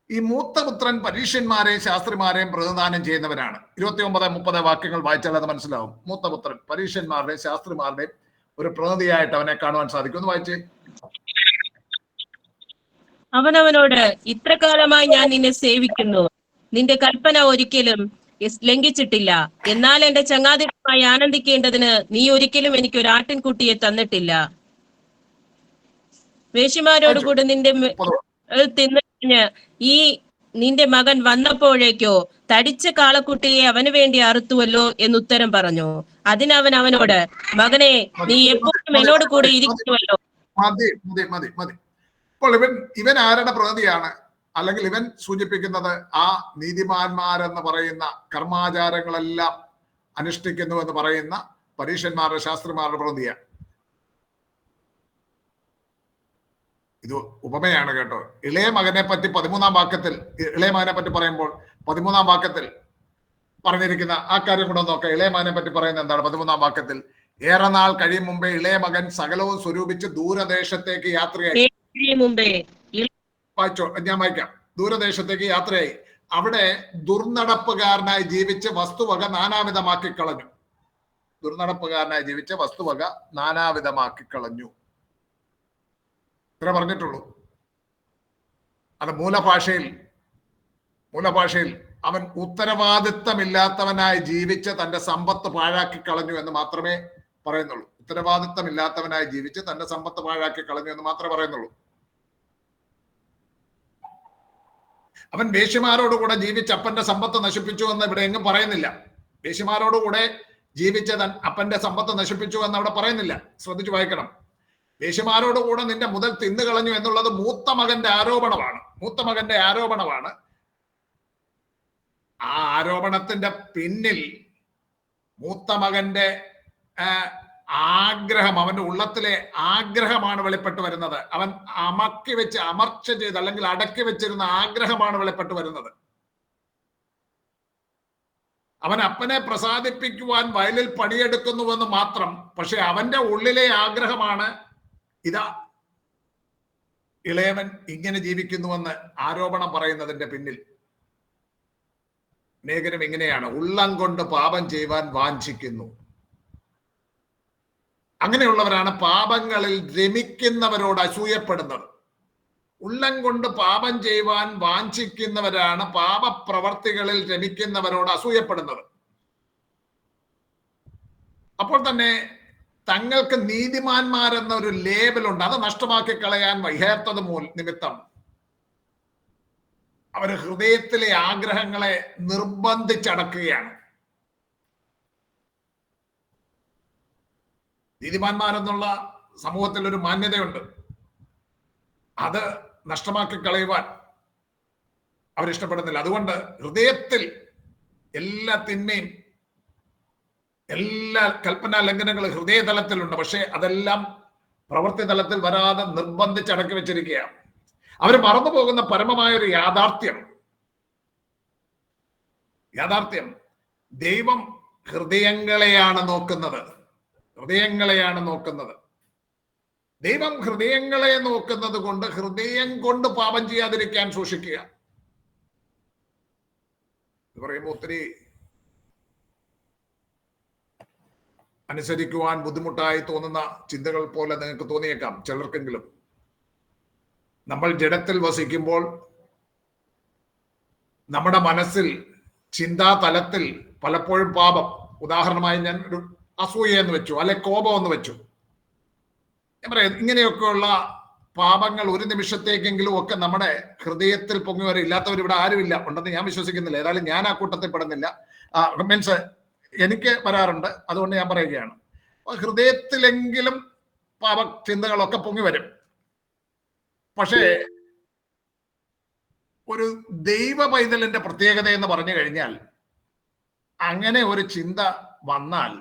ഈ മൂത്ത പുത്രൻ പരീശന്മാരെയും ശാസ്ത്രിമാരെയും പ്രതിദാനം ചെയ്യുന്നവരാണ്. 29-30 വാക്യങ്ങൾ വായിച്ചാൽ അത് മനസ്സിലാവും. മൂത്ത പുത്രൻ പരീശന്മാരുടെയും ശാസ്ത്രിമാരുടെയും ഒരു പ്രതിനിധിയായിട്ട് അവനെ കാണുവാൻ സാധിക്കും. ഒന്ന് വായിച്ചേ. അവനവനോട്, ഇത്ര കാലമായി ഞാൻ നിന്നെ സേവിക്കുന്നു, നിന്റെ കൽപ്പന ഒരിക്കലും ലംഘിച്ചിട്ടില്ല. എന്നാൽ എന്റെ ചങ്ങാതികളുമായി ആനന്ദിക്കേണ്ടതിന് നീ ഒരിക്കലും എനിക്ക് ഒരു ആട്ടിൻകുട്ടിയെ തന്നിട്ടില്ല. വേശ്യമാരോടുകൂടെ നിന്റെ തിന്നു ഈ നിന്റെ മകൻ വന്നപ്പോഴേക്കോ തടിച്ച കാളക്കുട്ടിയെ അവന് വേണ്ടി അറുത്തുവല്ലോ എന്നുത്തരം പറഞ്ഞു. അതിനവൻ അവനോട്, മകനെ, നീ എപ്പോഴും എന്നോട് കൂടെ ഇരിക്കുമല്ലോ. ഇപ്പോൾ ഇവൻ ആരുടെ പ്രതിയാണ്? അല്ലെങ്കിൽ ഇവൻ സൂചിപ്പിക്കുന്നത് ആ നീതിമാന്മാരെന്ന് പറയുന്ന, കർമാചാരങ്ങളെല്ലാം അനുഷ്ഠിക്കുന്നു എന്ന് പറയുന്ന പരീശന്മാരുടെ ശാസ്ത്രിമാരുടെ പ്രതിയാണ്. ഇത് ഉപമയാണ് കേട്ടോ. ഇളയ മകനെ പറ്റി 13-ാം വാക്യത്തിൽ, ഇളയ മകനെ പറ്റി പറയുമ്പോൾ 13-ാം വാക്യത്തിൽ പറഞ്ഞിരിക്കുന്ന ആ കാര്യം കൂടെ നോക്കാം. ഇളയ മകനെ പറ്റി പറയുന്നത് എന്താണ്? 13-ാം വാക്യത്തിൽ, ഏറെ നാൾ കഴിയും മുമ്പേ ഇളയ മകൻ സകലവും സ്വരൂപിച്ച് ദൂരദേശത്തേക്ക് യാത്രയായി. വായിച്ചോ, ഞാൻ വായിക്കാം. ദൂരദേശത്തേക്ക് യാത്രയായി. അവിടെ ദുർനടപ്പുകാരനായി ജീവിച്ച് വസ്തുവക നാനാവിധമാക്കി കളഞ്ഞു. ദുർനടപ്പുകാരനായി ജീവിച്ച് വസ്തുവക നാനാവിധമാക്കി കളഞ്ഞു. ഇത്ര പറഞ്ഞിട്ടുള്ളൂ. അത് മൂലഭാഷയിൽ അവൻ ഉത്തരവാദിത്തമില്ലാത്തവനായി ജീവിച്ച് തന്റെ സമ്പത്ത് പാഴാക്കി കളഞ്ഞു എന്ന് മാത്രമേ പറയുന്നുള്ളൂ. ഉത്തരവാദിത്തമില്ലാത്തവനായി ജീവിച്ച് തന്റെ സമ്പത്ത് പാഴാക്കി കളഞ്ഞു എന്ന് മാത്രമേ പറയുന്നുള്ളൂ. അവൻ വേശ്യമാരോടുകൂടെ ജീവിച്ച് അപ്പന്റെ സമ്പത്ത് നശിപ്പിച്ചു എന്ന് ഇവിടെ എങ്ങും പറയുന്നില്ല. വേശ്യമാരോടുകൂടെ ജീവിച്ച് അപ്പന്റെ സമ്പത്ത് നശിപ്പിച്ചു എന്ന് അവിടെ പറയുന്നില്ല. ശ്രദ്ധിച്ചു വായിക്കണം. വേശ്യമാരോടുകൂടെ നിന്റെ മുതൽ തിന്നു കളഞ്ഞു എന്നുള്ളത് മൂത്ത മകന്റെ ആരോപണമാണ്. ആ ആരോപണത്തിന്റെ പിന്നിൽ മൂത്ത മകന്റെ ആഗ്രഹം, അവന്റെ ഉള്ളത്തിലെ ആഗ്രഹമാണ് വെളിപ്പെട്ട് വരുന്നത്. അവൻ അമർച്ച ചെയ്ത് അല്ലെങ്കിൽ അടക്കി വെച്ചിരുന്ന ആഗ്രഹമാണ് വെളിപ്പെട്ട് വരുന്നത്. അവൻ അപ്പനെ പ്രസാദിപ്പിക്കുവാൻ വയലിൽ പണിയെടുക്കുന്നുവെന്ന് മാത്രം. പക്ഷെ അവന്റെ ഉള്ളിലെ ആഗ്രഹമാണ് ഇതാ ഇളയവൻ ഇങ്ങനെ ജീവിക്കുന്നുവെന്ന് ആരോപണം പറയുന്നതിന്റെ പിന്നിൽ. അനേകരും ഇങ്ങനെയാണ്, ഉള്ളം കൊണ്ട് പാപം ചെയ്യുവാൻ വാഞ്ചിക്കുന്നു. അങ്ങനെയുള്ളവരാണ് പാപങ്ങളിൽ രമിക്കുന്നവരോട് അസൂയപ്പെടുന്നത്. ഉള്ളം കൊണ്ട് പാപം ചെയ്യുവാൻ വാഞ്ചിക്കുന്നവരാണ് പാപപ്രവർത്തികളിൽ രമിക്കുന്നവരോട് അസൂയപ്പെടുന്നത്. അപ്പോൾ തന്നെ തങ്ങൾക്ക് നീതിമാന്മാരെന്ന ഒരു ലേബലുണ്ട്. അത് നഷ്ടമാക്കി കളയാൻ വൈകാത്തത് നിമിത്തം അവർ ഹൃദയത്തിലെ ആഗ്രഹങ്ങളെ നിർബന്ധിച്ചടക്കുകയാണ്. നീതിമാന്മാരെന്നുള്ള സമൂഹത്തിൽ ഒരു മാന്യതയുണ്ട്. അത് നഷ്ടമാക്കി കളയുവാൻ അവരിഷ്ടപ്പെടുന്നില്ല. അതുകൊണ്ട് ഹൃദയത്തിൽ എല്ലാ തിന്മയും, എല്ലാ കൽപ്പനാ ലംഘനങ്ങളും ഹൃദയതലത്തിലുണ്ട്. പക്ഷെ അതെല്ലാം പ്രവൃത്തി തലത്തിൽ വരാതെ നിർബന്ധിച്ച് അടക്കി വെച്ചിരിക്കുകയാണ്. അവർ മറന്നു പോകുന്ന പരമമായ ഒരു യാഥാർത്ഥ്യം, ദൈവം ഹൃദയങ്ങളെയാണ് നോക്കുന്നത്. ദൈവം ഹൃദയങ്ങളെ നോക്കുന്നത് കൊണ്ട് ഹൃദയം കൊണ്ട് പാപം ചെയ്യാതിരിക്കാൻ സൂക്ഷിക്കുക. ഇത് പറയുമ്പോൾ ഒത്തിരി അനുസരിക്കുവാൻ ബുദ്ധിമുട്ടായി തോന്നുന്ന ചിന്തകൾ പോലെ നിങ്ങൾക്ക് തോന്നിയേക്കാം ചിലർക്കെങ്കിലും. നമ്മൾ ജഡത്തിൽ വസിക്കുമ്പോൾ നമ്മുടെ മനസ്സിൽ, ചിന്താതലത്തിൽ പലപ്പോഴും പാപം, ഉദാഹരണമായി ഞാൻ ഒരു അസൂയ എന്ന് വെച്ചു, അല്ലെ കോപം എന്ന് വെച്ചു, ഞാൻ പറയാം, ഇങ്ങനെയൊക്കെയുള്ള പാപങ്ങൾ ഒരു നിമിഷത്തേക്കെങ്കിലും ഒക്കെ നമ്മുടെ ഹൃദയത്തിൽ പൊങ്ങി വരെ. ഇല്ലാത്തവർ ഇവിടെ ആരുമില്ല, ഉണ്ടെന്ന് ഞാൻ വിശ്വസിക്കുന്നില്ല. ഏതായാലും ഞാൻ ആ കൂട്ടത്തിൽ പെടുന്നില്ല. മീൻസ് എനിക്ക് വരാറുണ്ട്, അതുകൊണ്ട് ഞാൻ പറയുകയാണ്. ഹൃദയത്തിലെങ്കിലും പാപ ചിന്തകളൊക്കെ പൊങ്ങി വരും. പക്ഷേ ഒരു ദൈവ പൈതലിന്റെ പ്രത്യേകത എന്ന് പറഞ്ഞു കഴിഞ്ഞാൽ, അങ്ങനെ ഒരു ചിന്ത വന്നാൽ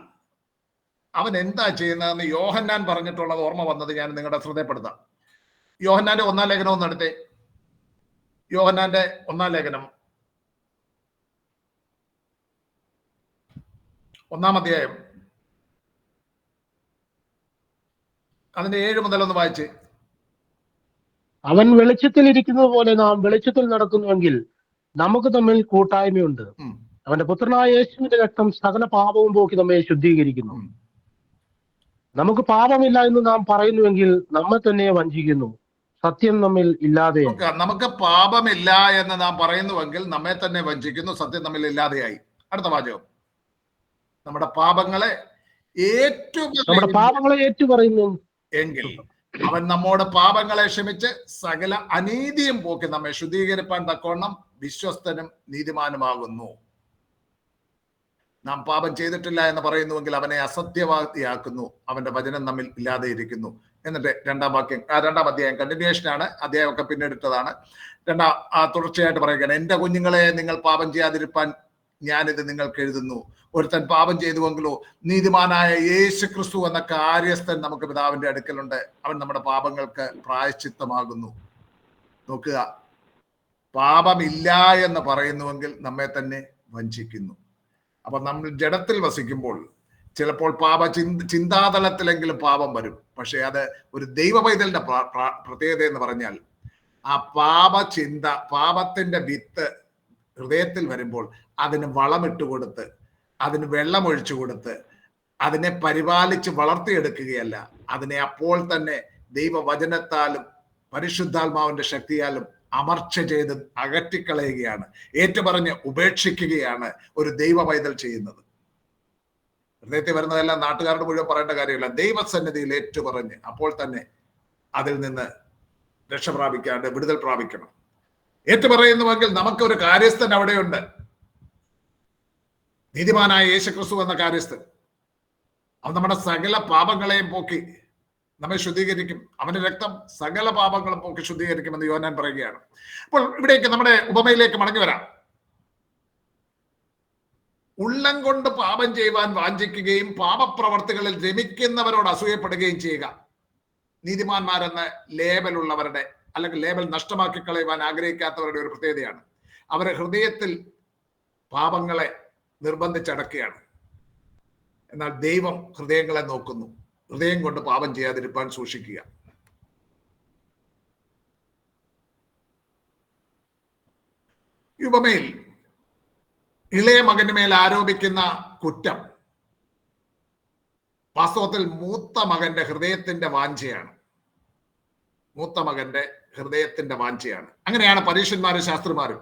അവൻ എന്താ ചെയ്യുന്നതെന്ന് യോഹന്നാൻ പറഞ്ഞിട്ടുള്ളത് ഓർമ്മ വന്നത് ഞാൻ നിങ്ങളുടെ ശ്രദ്ധപ്പെടുത്താം. യോഹന്നാന്റെ 1-ാം ലേഖനം ഒന്ന് എടുത്തേ. യോഹന്നാന്റെ 1-ാം ലേഖനം 1-ാം അധ്യായം അതിന്റെ 7 മുതൽ ഒന്ന് വായിച്ച്. അവൻ വെളിച്ചത്തിൽ ഇരിക്കുന്നത് പോലെ നാം വെളിച്ചത്തിൽ നടക്കുന്നുവെങ്കിൽ നമുക്ക് തമ്മിൽ കൂട്ടായ്മയുണ്ട്. അവന്റെ പുത്രനായ യേശുവിന്റെ രക്തം സകല പാപവും പോക്കി നമ്മെ ശുദ്ധീകരിക്കുന്നു. നമുക്ക് പാപമില്ല എന്ന് നാം പറയുന്നുവെങ്കിൽ നമ്മെ തന്നെ വഞ്ചിക്കുന്നു, സത്യം നമ്മിൽ ഇല്ലാതെയായി. നമുക്ക് പാപമില്ല എന്ന് നാം പറയുന്നുവെങ്കിൽ നമ്മെ തന്നെ വഞ്ചിക്കുന്നു, സത്യം നമ്മിൽ ഇല്ലാതെയായി. അടുത്ത വാചകം, നമ്മുടെ പാപങ്ങളെ ഏറ്റുപറയുന്നു എങ്കിൽ അവൻ നമ്മോട് പാപങ്ങളെ ക്ഷമിച്ച് സകല അനീതിയും പോക്കി നമ്മെ ശുദ്ധീകരിപ്പാൻ തക്കവണ്ണം വിശ്വസ്തനും നീതിമാനുമാകുന്നു. നാം പാപം ചെയ്തിട്ടില്ല എന്ന് പറയുന്നുവെങ്കിൽ അവനെ അസത്യവാദിയാക്കുന്നു, അവന്റെ വചനം നമ്മിൽ ഇല്ലാതെ ഇരിക്കുന്നു. എന്നിട്ട് 2-ാം വാക്യം, 2-ാം അധ്യായം കണ്ടിന്യൂഷൻ ആണ്, അധ്യായമൊക്കെ പിന്നീടിട്ടതാണ്. തുടർച്ചയായിട്ട് പറയുകയാണ്, എന്റെ കുഞ്ഞുങ്ങളെ നിങ്ങൾ പാപം ചെയ്യാതിരിപ്പാൻ ഞാനിത് നിങ്ങൾക്ക് എഴുതുന്നു. ഒരുത്തൻ പാപം ചെയ്തുവെങ്കിലോ നീതിമാനായ യേശു ക്രിസ്തു എന്ന കാര്യസ്ഥൻ നമുക്ക് പിതാവിന്റെ അടുക്കലുണ്ട്. അവൻ നമ്മുടെ പാപങ്ങൾക്ക് പ്രായശ്ചിത്തമാകുന്നു. നോക്കുക, പാപമില്ല എന്ന് പറയുന്നുവെങ്കിൽ നമ്മെ തന്നെ വഞ്ചിക്കുന്നു. അപ്പൊ നമ്മൾ ജഡത്തിൽ വസിക്കുമ്പോൾ ചിലപ്പോൾ ചിന്താതലത്തിലെങ്കിലും പാപം വരും. പക്ഷെ അത് ഒരു ദൈവ പൈതലിന്റെ പ്രത്യേകത എന്ന് പറഞ്ഞാൽ, ആ പാപചിന്ത, പാപത്തിന്റെ വിത്ത് ഹൃദയത്തിൽ വരുമ്പോൾ അതിന് വളമിട്ട് കൊടുത്ത്, അതിന് വെള്ളമൊഴിച്ചു കൊടുത്ത്, അതിനെ പരിപാലിച്ച് വളർത്തിയെടുക്കുകയല്ല, അതിനെ അപ്പോൾ തന്നെ ദൈവവചനത്താലും പരിശുദ്ധാത്മാവിന്റെ ശക്തിയാലും അമർച്ച ചെയ്ത് അകറ്റിക്കളയുകയാണ്, ഏറ്റുപറഞ്ഞ് ഉപേക്ഷിക്കുകയാണ് ഒരു ദൈവ പൈതൽ ചെയ്യുന്നത്. ഹൃദയത്തിൽ വരുന്നതെല്ലാം നാട്ടുകാരുടെ മുഴുവൻ പറയേണ്ട കാര്യമില്ല. ദൈവസന്നിധിയിൽ ഏറ്റുപറഞ്ഞ് അപ്പോൾ തന്നെ അതിൽ നിന്ന് രക്ഷ പ്രാപിക്കാണ്ട് വിടുതൽ പ്രാപിക്കണം. ഏറ്റുപറയുന്നുവെങ്കിൽ നമുക്കൊരു കാര്യസ്ഥൻ അവിടെയുണ്ട്, നീതിമാനായ യേശു ക്രിസ്തു എന്ന കാര്യസ്ഥൻ. അവൻ നമ്മുടെ സകല പാപങ്ങളെയും പോക്കി നമ്മെ ശുദ്ധീകരിക്കും. അവന്റെ രക്തം സകല പാപങ്ങളും പോക്കി ശുദ്ധീകരിക്കുമെന്ന് യോഹന്നാൻ പറയുകയാണ്. അപ്പോൾ ഇവിടേക്ക് നമ്മുടെ ഉപമയിലേക്ക് മടങ്ങി വരാം. ഉള്ളം കൊണ്ട് പാപം ചെയ്യുവാൻ വാഞ്ചിക്കുകയും പാപപ്രവർത്തികളിൽ രമിക്കുന്നവരോട് അസൂയപ്പെടുകയും ചെയ്യുക നീതിമാന്മാരെന്ന ലേബലുള്ളവരുടെ, അല്ലെങ്കിൽ ലേബൽ നഷ്ടമാക്കി കളയുവാൻ ആഗ്രഹിക്കാത്തവരുടെ ഒരു പ്രത്യേകതയാണ്. അവരെ ഹൃദയത്തിൽ പാപങ്ങളെ നിർബന്ധിച്ചടക്കുകയാണ്. എന്നാൽ ദൈവം ഹൃദയങ്ങളെ നോക്കുന്നു. ഹൃദയം കൊണ്ട് പാപം ചെയ്യാതിരിക്കാൻ സൂക്ഷിക്കുക. ഉപമയിൽ ഇളയ മകന് മേൽ ആരോപിക്കുന്ന കുറ്റം വാസ്തവത്തിൽ മൂത്ത മകന്റെ ഹൃദയത്തിന്റെ വാഞ്ചയാണ്. മൂത്ത മകന്റെ ഹൃദയത്തിന്റെ വാഞ്ചയാണ്. അങ്ങനെയാണ് പരീക്ഷന്മാരും ശാസ്ത്രിമാരും.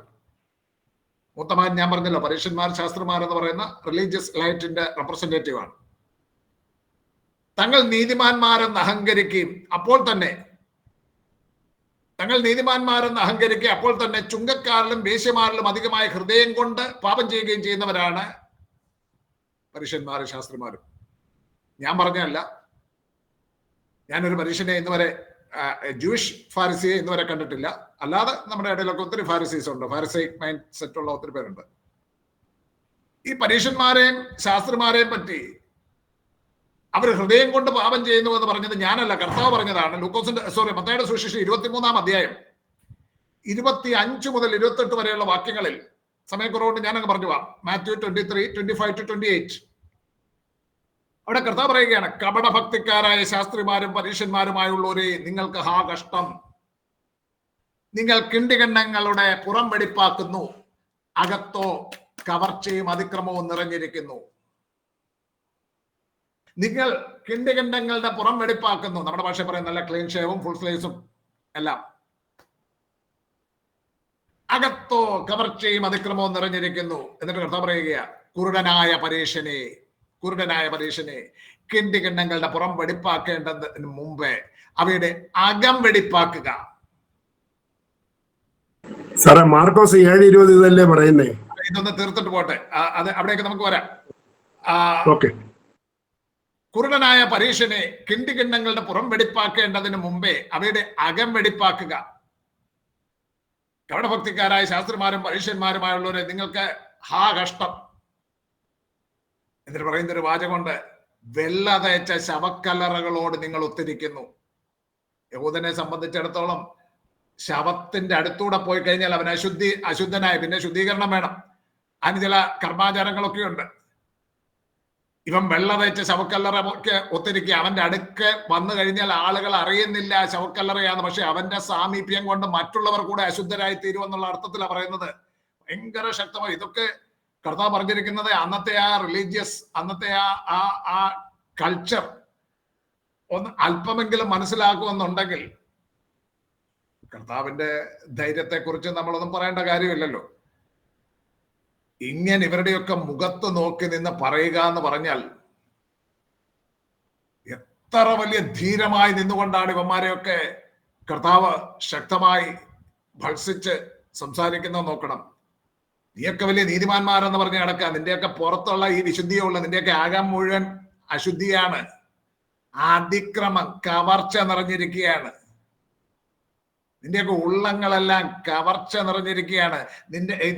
മൂത്ത മകൻ, ഞാൻ പറഞ്ഞല്ലോ, പരീക്ഷന്മാർ ശാസ്ത്രിമാർ എന്ന് പറയുന്ന റിലീജിയസ് ലൈറ്റിന്റെ റെപ്രസെന്റേറ്റീവ് ആണ്. തങ്ങൾ നീതിമാന്മാരെന്ന് അഹങ്കരിക്കുകയും അപ്പോൾ തന്നെ ചുങ്കക്കാരിലും വേശ്യമാരിലും അധികമായ ഹൃദയം കൊണ്ട് പാപം ചെയ്യുകയും ചെയ്യുന്നവരാണ് പരീക്ഷന്മാരും ശാസ്ത്രിമാരും. ഞാൻ പറഞ്ഞല്ല, ഞാനൊരു പരീക്ഷനെ ഇന്നുവരെ ജൂയിഷ് ഫാരിസിയെ ഇന്നുവരെ കണ്ടിട്ടില്ല. അല്ലാതെ നമ്മുടെ ഇടയിലൊക്കെ ഒത്തിരി ഫാരിസീസ് ഉണ്ട്, ഫാരിസൈക് മൈൻഡ് സെറ്റ് ഉള്ള ഒത്തിരി പേരുണ്ട്. ഈ പരീക്ഷന്മാരെയും ശാസ്ത്രിമാരെയും പറ്റി അവർ ഹൃദയം കൊണ്ട് പാപം ചെയ്യുന്നു എന്ന് പറഞ്ഞത് ഞാനല്ല, കർത്താവ് പറഞ്ഞതാണ്. മത്തായിയുടെ സുവിശേഷം 23-ാം അധ്യായം 25 മുതൽ 28 വരെയുള്ള വാക്യങ്ങളിൽ, സമയക്കുറവുകൊണ്ട് ഞാനങ്ങ് പറഞ്ഞു പോവാം. മാത്യു 23:25-28. അവിടെ കർത്താവ് പറയുകയാണ്, കപടഭക്തിക്കാരായ ശാസ്ത്രിമാരും പരീക്ഷന്മാരുമായുള്ളവരെ, നിങ്ങൾക്ക് ഹാ കഷ്ടം. നിങ്ങൾ കിണ്ടികണ്ണങ്ങളുടെ പുറം വെടിപ്പാക്കുന്നു, അകത്തോ കവർച്ചയും അതിക്രമവും നിറഞ്ഞിരിക്കുന്നു. നിങ്ങൾ കിണ്ടികണ്ഠങ്ങളുടെ പുറം വെടിപ്പാക്കുന്നു, നമ്മുടെ ഭാഷ പറയുന്ന നല്ല ക്ലീൻ ഷേവും ഫുൾ സ്ലീവ്സും എല്ലാം, അകത്തോ കവർച്ചയും അതിക്രമവും നിറഞ്ഞിരിക്കുന്നു. എന്നിട്ട് കർത്താവ് പറയുക, കുരുടനായ പരീക്ഷനെ കിണ്ടികണ്ഠങ്ങളുടെ പുറം വെടിപ്പാക്കേണ്ടതിന് മുമ്പേ അവയുടെ അകം വെടിപ്പാക്കുക. സാറേ, മാർക്കോസ് 7:20 ഇതല്ലേ പറയുന്നേ? ഇതൊന്ന് തീർത്തിട്ട് പോട്ടെ, അത് അവിടേക്ക് നമുക്ക് വരാം. ഓക്കെ. കുരുടനായ പരീക്ഷനെ കിണ്ടികിണ്ണങ്ങളുടെ പുറം വെടിപ്പാക്കേണ്ടതിന് മുമ്പേ അവയുടെ അകം വെടിപ്പാക്കുക. കപടഭക്തിക്കാരായ ശാസ്ത്രിമാരും പരീക്ഷന്മാരുമായുള്ളവരെ, നിങ്ങൾക്ക് ഹാ കഷ്ടം. എന്നിട്ട് പറയുന്ന ഒരു വാചകമുണ്ട്, വെള്ള തേച്ച ശവക്കല്ലറകളോട് നിങ്ങൾ ഒത്തിരിക്കുന്നു. യഹൂദനെ സംബന്ധിച്ചിടത്തോളം ശവത്തിന്റെ അടുത്തൂടെ പോയി കഴിഞ്ഞാൽ അവൻ അശുദ്ധനായ, പിന്നെ ശുദ്ധീകരണം വേണം. അതിന് ചില കർമാചാരങ്ങളൊക്കെ ഉണ്ട്. ഇവൻ വെള്ള തേച്ച ശവക്കല്ലറ ഒക്കെ ഒത്തിരിക്കുക. അവന്റെ അടുക്ക് വന്നു കഴിഞ്ഞാൽ ആളുകൾ അറിയുന്നില്ല ശവക്കല്ലറയാണ്, പക്ഷെ അവന്റെ സാമീപ്യം കൊണ്ട് മറ്റുള്ളവർ കൂടെ അശുദ്ധരായി തീരുമെന്നുള്ള അർത്ഥത്തിലാണ് പറയുന്നത്. ഭയങ്കര ശക്തമായി ഇതൊക്കെ കർത്താവ് പറഞ്ഞിരിക്കുന്നത്. അന്നത്തെ ആ റിലീജിയസ്, അന്നത്തെ ആ കൾച്ചർ ഒന്ന് അല്പമെങ്കിലും മനസ്സിലാക്കുമെന്നുണ്ടെങ്കിൽ കർത്താവിന്റെ ധൈര്യത്തെക്കുറിച്ച് നമ്മളൊന്നും പറയേണ്ട കാര്യമില്ലല്ലോ. ഇങ്ങനെ ഇവരുടെയൊക്കെ മുഖത്ത് നോക്കി നിന്ന് പറയുക എന്ന് പറഞ്ഞാൽ എത്ര വലിയ ധീരമായി നിന്നുകൊണ്ടാണ് ഇവന്മാരെയൊക്കെ കർത്താവ് ശക്തമായി ഭത്സിച്ച് സംസാരിക്കുന്നത് നോക്കണം. നീയൊക്കെ വലിയ നീതിമാന്മാരെന്ന് പറഞ്ഞ് നടക്കുക. നിന്റെയൊക്കെ പുറത്തുള്ള ഈ വിശുദ്ധിയുള്ള, നിന്റെയൊക്കെ ആകാം മുഴുവൻ അശുദ്ധിയാണ്, അതിക്രമം, കവർച്ച നിറഞ്ഞിരിക്കുകയാണ്. നിന്റെയൊക്കെ ഉള്ളങ്ങളെല്ലാം കവർച്ച നിറഞ്ഞിരിക്കുകയാണ്.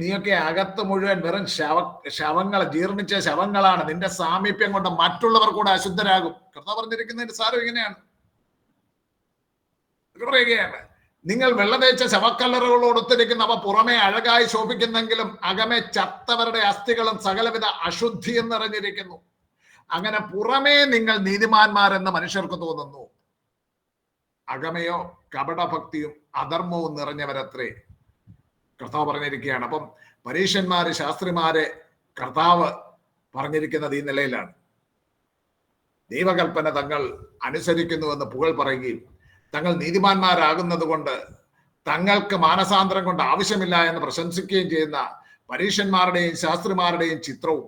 നീയൊക്കെ അകത്ത് മുഴുവൻ വെറും ശവങ്ങൾ, ജീർണിച്ച ശവങ്ങളാണ്. നിന്റെ സാമീപ്യം കൊണ്ട് മറ്റുള്ളവർ കൂടെ അശുദ്ധരാകും. കർത്താവ് പറഞ്ഞിരിക്കുന്നതിന്റെ സാരം ഇങ്ങനെയാണ്. പറയുകയാണ്, നിങ്ങൾ വെള്ളതേച്ച ശവക്കല്ലറുകളോടൊത്തിരിക്കുന്ന അവ പുറമെ അഴകായി ശോഭിക്കുന്നെങ്കിലും അകമേ ചത്തവരുടെ അസ്ഥികളും സകലവിധ അശുദ്ധിയും നിറഞ്ഞിരിക്കുന്നു. അങ്ങനെ പുറമേ നിങ്ങൾ നീതിമാന്മാരെന്ന് മനുഷ്യർക്ക് തോന്നുന്നു, അകമയോ കപടഭക്തിയും അധർമ്മവും നിറഞ്ഞവരത്രേ. കർത്താവ് പറഞ്ഞിരിക്കുകയാണ്. അപ്പം പരീക്ഷന്മാര് ശാസ്ത്രിമാരെ കർത്താവ് പറഞ്ഞിരിക്കുന്നത് ഈ നിലയിലാണ്. ദൈവകൽപ്പന തങ്ങൾ അനുസരിക്കുന്നുവെന്ന് പുകഴ് പറയുകയും തങ്ങൾ നീതിമാന്മാരാകുന്നത് കൊണ്ട് തങ്ങൾക്ക് മാനസാന്തരം കൊണ്ട് ആവശ്യമില്ല എന്ന് പ്രശംസിക്കുകയും ചെയ്യുന്ന പരീക്ഷന്മാരുടെയും ശാസ്ത്രിമാരുടെയും ചിത്രവും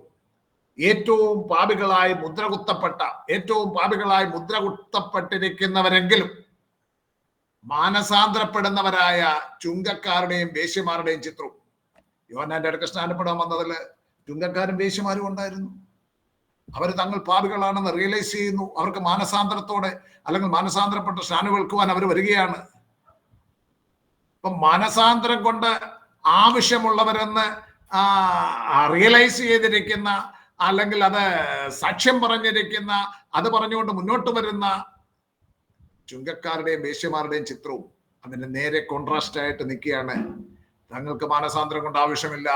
ഏറ്റവും പാപികളായി മുദ്രകുത്തപ്പെട്ടിരിക്കുന്നവരെങ്കിലും മാനസാന്തരപ്പെടുന്നവരായ ചുങ്കക്കാരുടെയും വേശ്യമാരുടെയും ചിത്രവും. യോഹന്നാന്റെ അടുക്ക സ്നാനപ്പെടാൻ വന്നതിൽ ചുങ്കക്കാരും വേശ്യമാരും ഉണ്ടായിരുന്നു. അവർ തങ്ങൾ പാപികളാണെന്ന് റിയലൈസ് ചെയ്യുന്നു. അവർക്ക് മാനസാന്തരത്തോടെ അല്ലെങ്കിൽ മാനസാന്തരപ്പെട്ട സ്നാനം കേൾക്കുവാൻ അവർ വരികയാണ്. അപ്പം മാനസാന്തരം കൊണ്ട് ആവശ്യമുള്ളവരെന്ന് റിയലൈസ് ചെയ്തിരിക്കുന്ന, അല്ലെങ്കിൽ അത് സാക്ഷ്യം പറഞ്ഞിരിക്കുന്ന, അത് പറഞ്ഞുകൊണ്ട് മുന്നോട്ട് വരുന്ന ചുങ്കക്കാരുടെയും വേശ്യമാരുടെയും ചിത്രവും അതിന്റെ നേരെ കോൺട്രാസ്റ്റ് ആയിട്ട് നിൽക്കുകയാണ്. തങ്ങൾക്ക് മാനസാന്തരം കൊണ്ട് ആവശ്യമില്ല,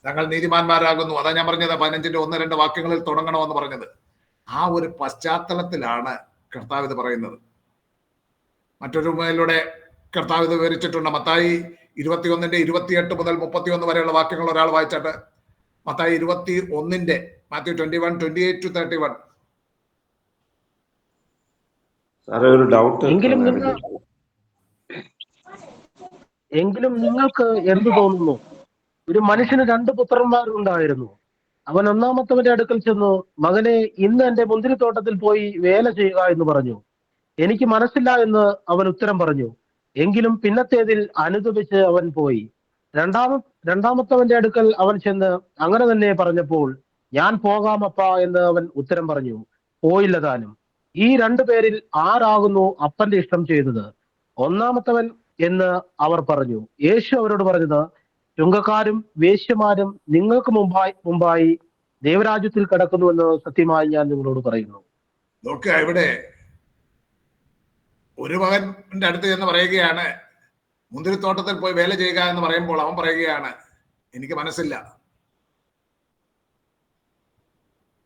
തങ്ങൾ നീതിമാന്മാരാകുന്നു. അതാ ഞാൻ പറഞ്ഞത് 15-ന്റെ 1-2 വാക്യങ്ങളിൽ തുടങ്ങണമെന്ന് പറഞ്ഞത്. ആ ഒരു പശ്ചാത്തലത്തിലാണ് കർത്താവ് ഇത് പറയുന്നത്. മറ്റൊരു മേലൂടെ കർത്താവ് ഇത് വിവരിച്ചിട്ടുണ്ട്. മത്തായി 21-ന്റെ 28 മുതൽ 31 വരെയുള്ള വാക്യങ്ങൾ ഒരാൾ വായിച്ചാട്ട്. മത്തായി 21-ന്റെ മാത്യു 21:28-31. ഒരു ഡൗട്ട്. എങ്കിലും നിങ്ങൾക്ക് എന്ത് തോന്നുന്നു? ഒരു മനുഷ്യന് 2 പുത്രന്മാരുണ്ടായിരുന്നു. അവൻ ഒന്നാമത്തവന്റെ അടുക്കൽ ചെന്നു, മകനെ, ഇന്ന് എന്റെ മുന്തിരിത്തോട്ടത്തിൽ പോയി വേല ചെയ്യുക എന്ന് പറഞ്ഞു. എനിക്ക് മനസ്സില്ല എന്ന് അവൻ ഉത്തരം പറഞ്ഞു. എങ്കിലും പിന്നത്തേതിൽ അനുദപിച്ച് അവൻ പോയി. രണ്ടാമത്തവന്റെ അടുക്കൽ അവൻ ചെന്ന് അങ്ങനെ തന്നെ പറഞ്ഞപ്പോൾ, ഞാൻ പോകാമപ്പാ എന്ന് അവൻ ഉത്തരം പറഞ്ഞു. പോയില്ല താനും. ഈ രണ്ടു പേരിൽ ആരാകുന്നു അപ്പന്റെ ഇഷ്ടം ചെയ്തത്? ഒന്നാമത്തവൻ എന്ന് അവർ പറഞ്ഞു. യേശു അവരോട് പറഞ്ഞത്, ചുങ്കക്കാരും വേശ്യമാരും നിങ്ങൾക്ക് മുമ്പായി ദൈവരാജ്യത്തിൽ കിടക്കുന്നുവെന്ന് സത്യമായി ഞാൻ നിങ്ങളോട് പറയുന്നു. നോക്കുക, ഇവിടെ ഒരു മകന്റെ അടുത്ത് എന്ന് പറയുകയാണ്, മുന്തിരിത്തോട്ടത്തിൽ പോയി വേല ചെയ്യുക എന്ന് പറയുമ്പോൾ അവൻ പറയുകയാണ്, എനിക്ക് മനസ്സില്ല.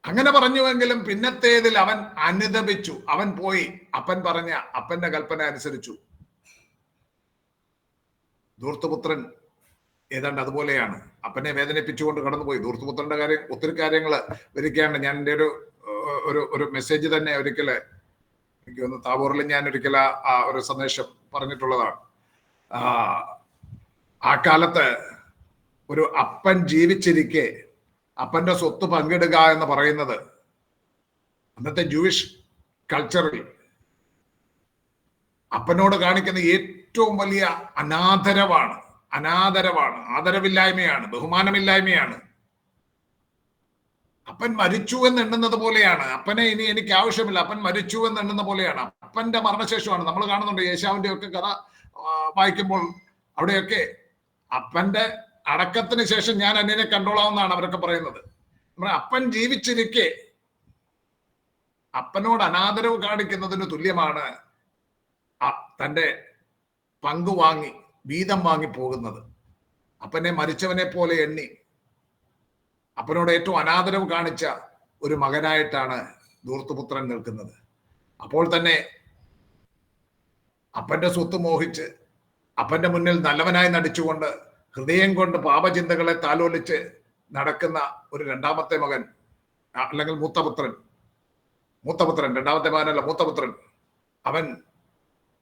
അങ്ങനെ പറഞ്ഞുവെങ്കിലും പിന്നത്തേതിൽ അവൻ അനുദപിച്ചു. അവൻ പോയി അപ്പന്റെ കൽപ്പന അനുസരിച്ചു. ധൂർത്തപുത്രൻ ഏതാണ്ട് അതുപോലെയാണ്. അപ്പനെ വേദനിപ്പിച്ചുകൊണ്ട് കടന്നുപോയി. ധൂർത്തപുത്രന്റെ കാര്യം ഒത്തിരി കാര്യങ്ങൾ വിവരിക്കാണ്ട്. ഞാൻ എൻ്റെ ഒരു മെസ്സേജ് തന്നെ ഒരിക്കല് എനിക്ക് ഒന്ന് താബോറിൽ ഞാൻ ഒരിക്കൽ ആ ഒരു സന്ദേശം പറഞ്ഞിട്ടുള്ളതാണ്. ആ കാലത്ത് ഒരു അപ്പൻ ജീവിച്ചിരിക്കെ അപ്പന്റെ സ്വത്ത് പങ്കിടുക എന്ന് പറയുന്നത് അന്നത്തെ ജൂയിഷ് കൾച്ചറിൽ അപ്പനോട് കാണിക്കുന്ന ഏറ്റവും വലിയ അനാദരവാണ്. ആദരവില്ലായ്മയാണ്, ബഹുമാനമില്ലായ്മയാണ്. അപ്പൻ മരിച്ചു എന്ന് എണ്ണുന്നത് പോലെയാണ്. അപ്പനെ ഇനി എനിക്ക് ആവശ്യമില്ല, അപ്പൻ മരിച്ചു എന്ന് എണ്ണുന്ന പോലെയാണ്. അപ്പന്റെ മരണശേഷമാണ് നമ്മൾ കാണുന്നുണ്ട്. യേശാവിന്റെ ഒക്കെ കഥ വായിക്കുമ്പോൾ അവിടെയൊക്കെ അപ്പന്റെ അടക്കത്തിന് ശേഷം ഞാൻ അന്യനെ കണ്ടോളാമെന്നാണ് അവരൊക്കെ പറയുന്നത്. അപ്പൻ ജീവിച്ചിരിക്കെ അപ്പനോട് അനാദരവ് കാണിക്കുന്നതിന് തുല്യമാണ് തന്റെ പങ്കു വാങ്ങി വീതം വാങ്ങി പോകുന്നത്. അപ്പനെ മരിച്ചവനെ പോലെ എണ്ണി അപ്പനോട് ഏറ്റവും അനാദരവ് കാണിച്ച ഒരു മകനായിട്ടാണ് ധൂർത്തപുത്രൻ നിൽക്കുന്നത്. അപ്പോൾ തന്നെ അപ്പന്റെ സ്വത്ത് മോഹിച്ച് അപ്പന്റെ മുന്നിൽ നല്ലവനായി നടിച്ചുകൊണ്ട് ഹൃദയം കൊണ്ട് പാപചിന്തകളെ താലോലിച്ച് നടക്കുന്ന ഒരു രണ്ടാമത്തെ മകൻ, അല്ലെങ്കിൽ മൂത്തപുത്രൻ, രണ്ടാമത്തെ മകനല്ല, മൂത്തപുത്രൻ, അവൻ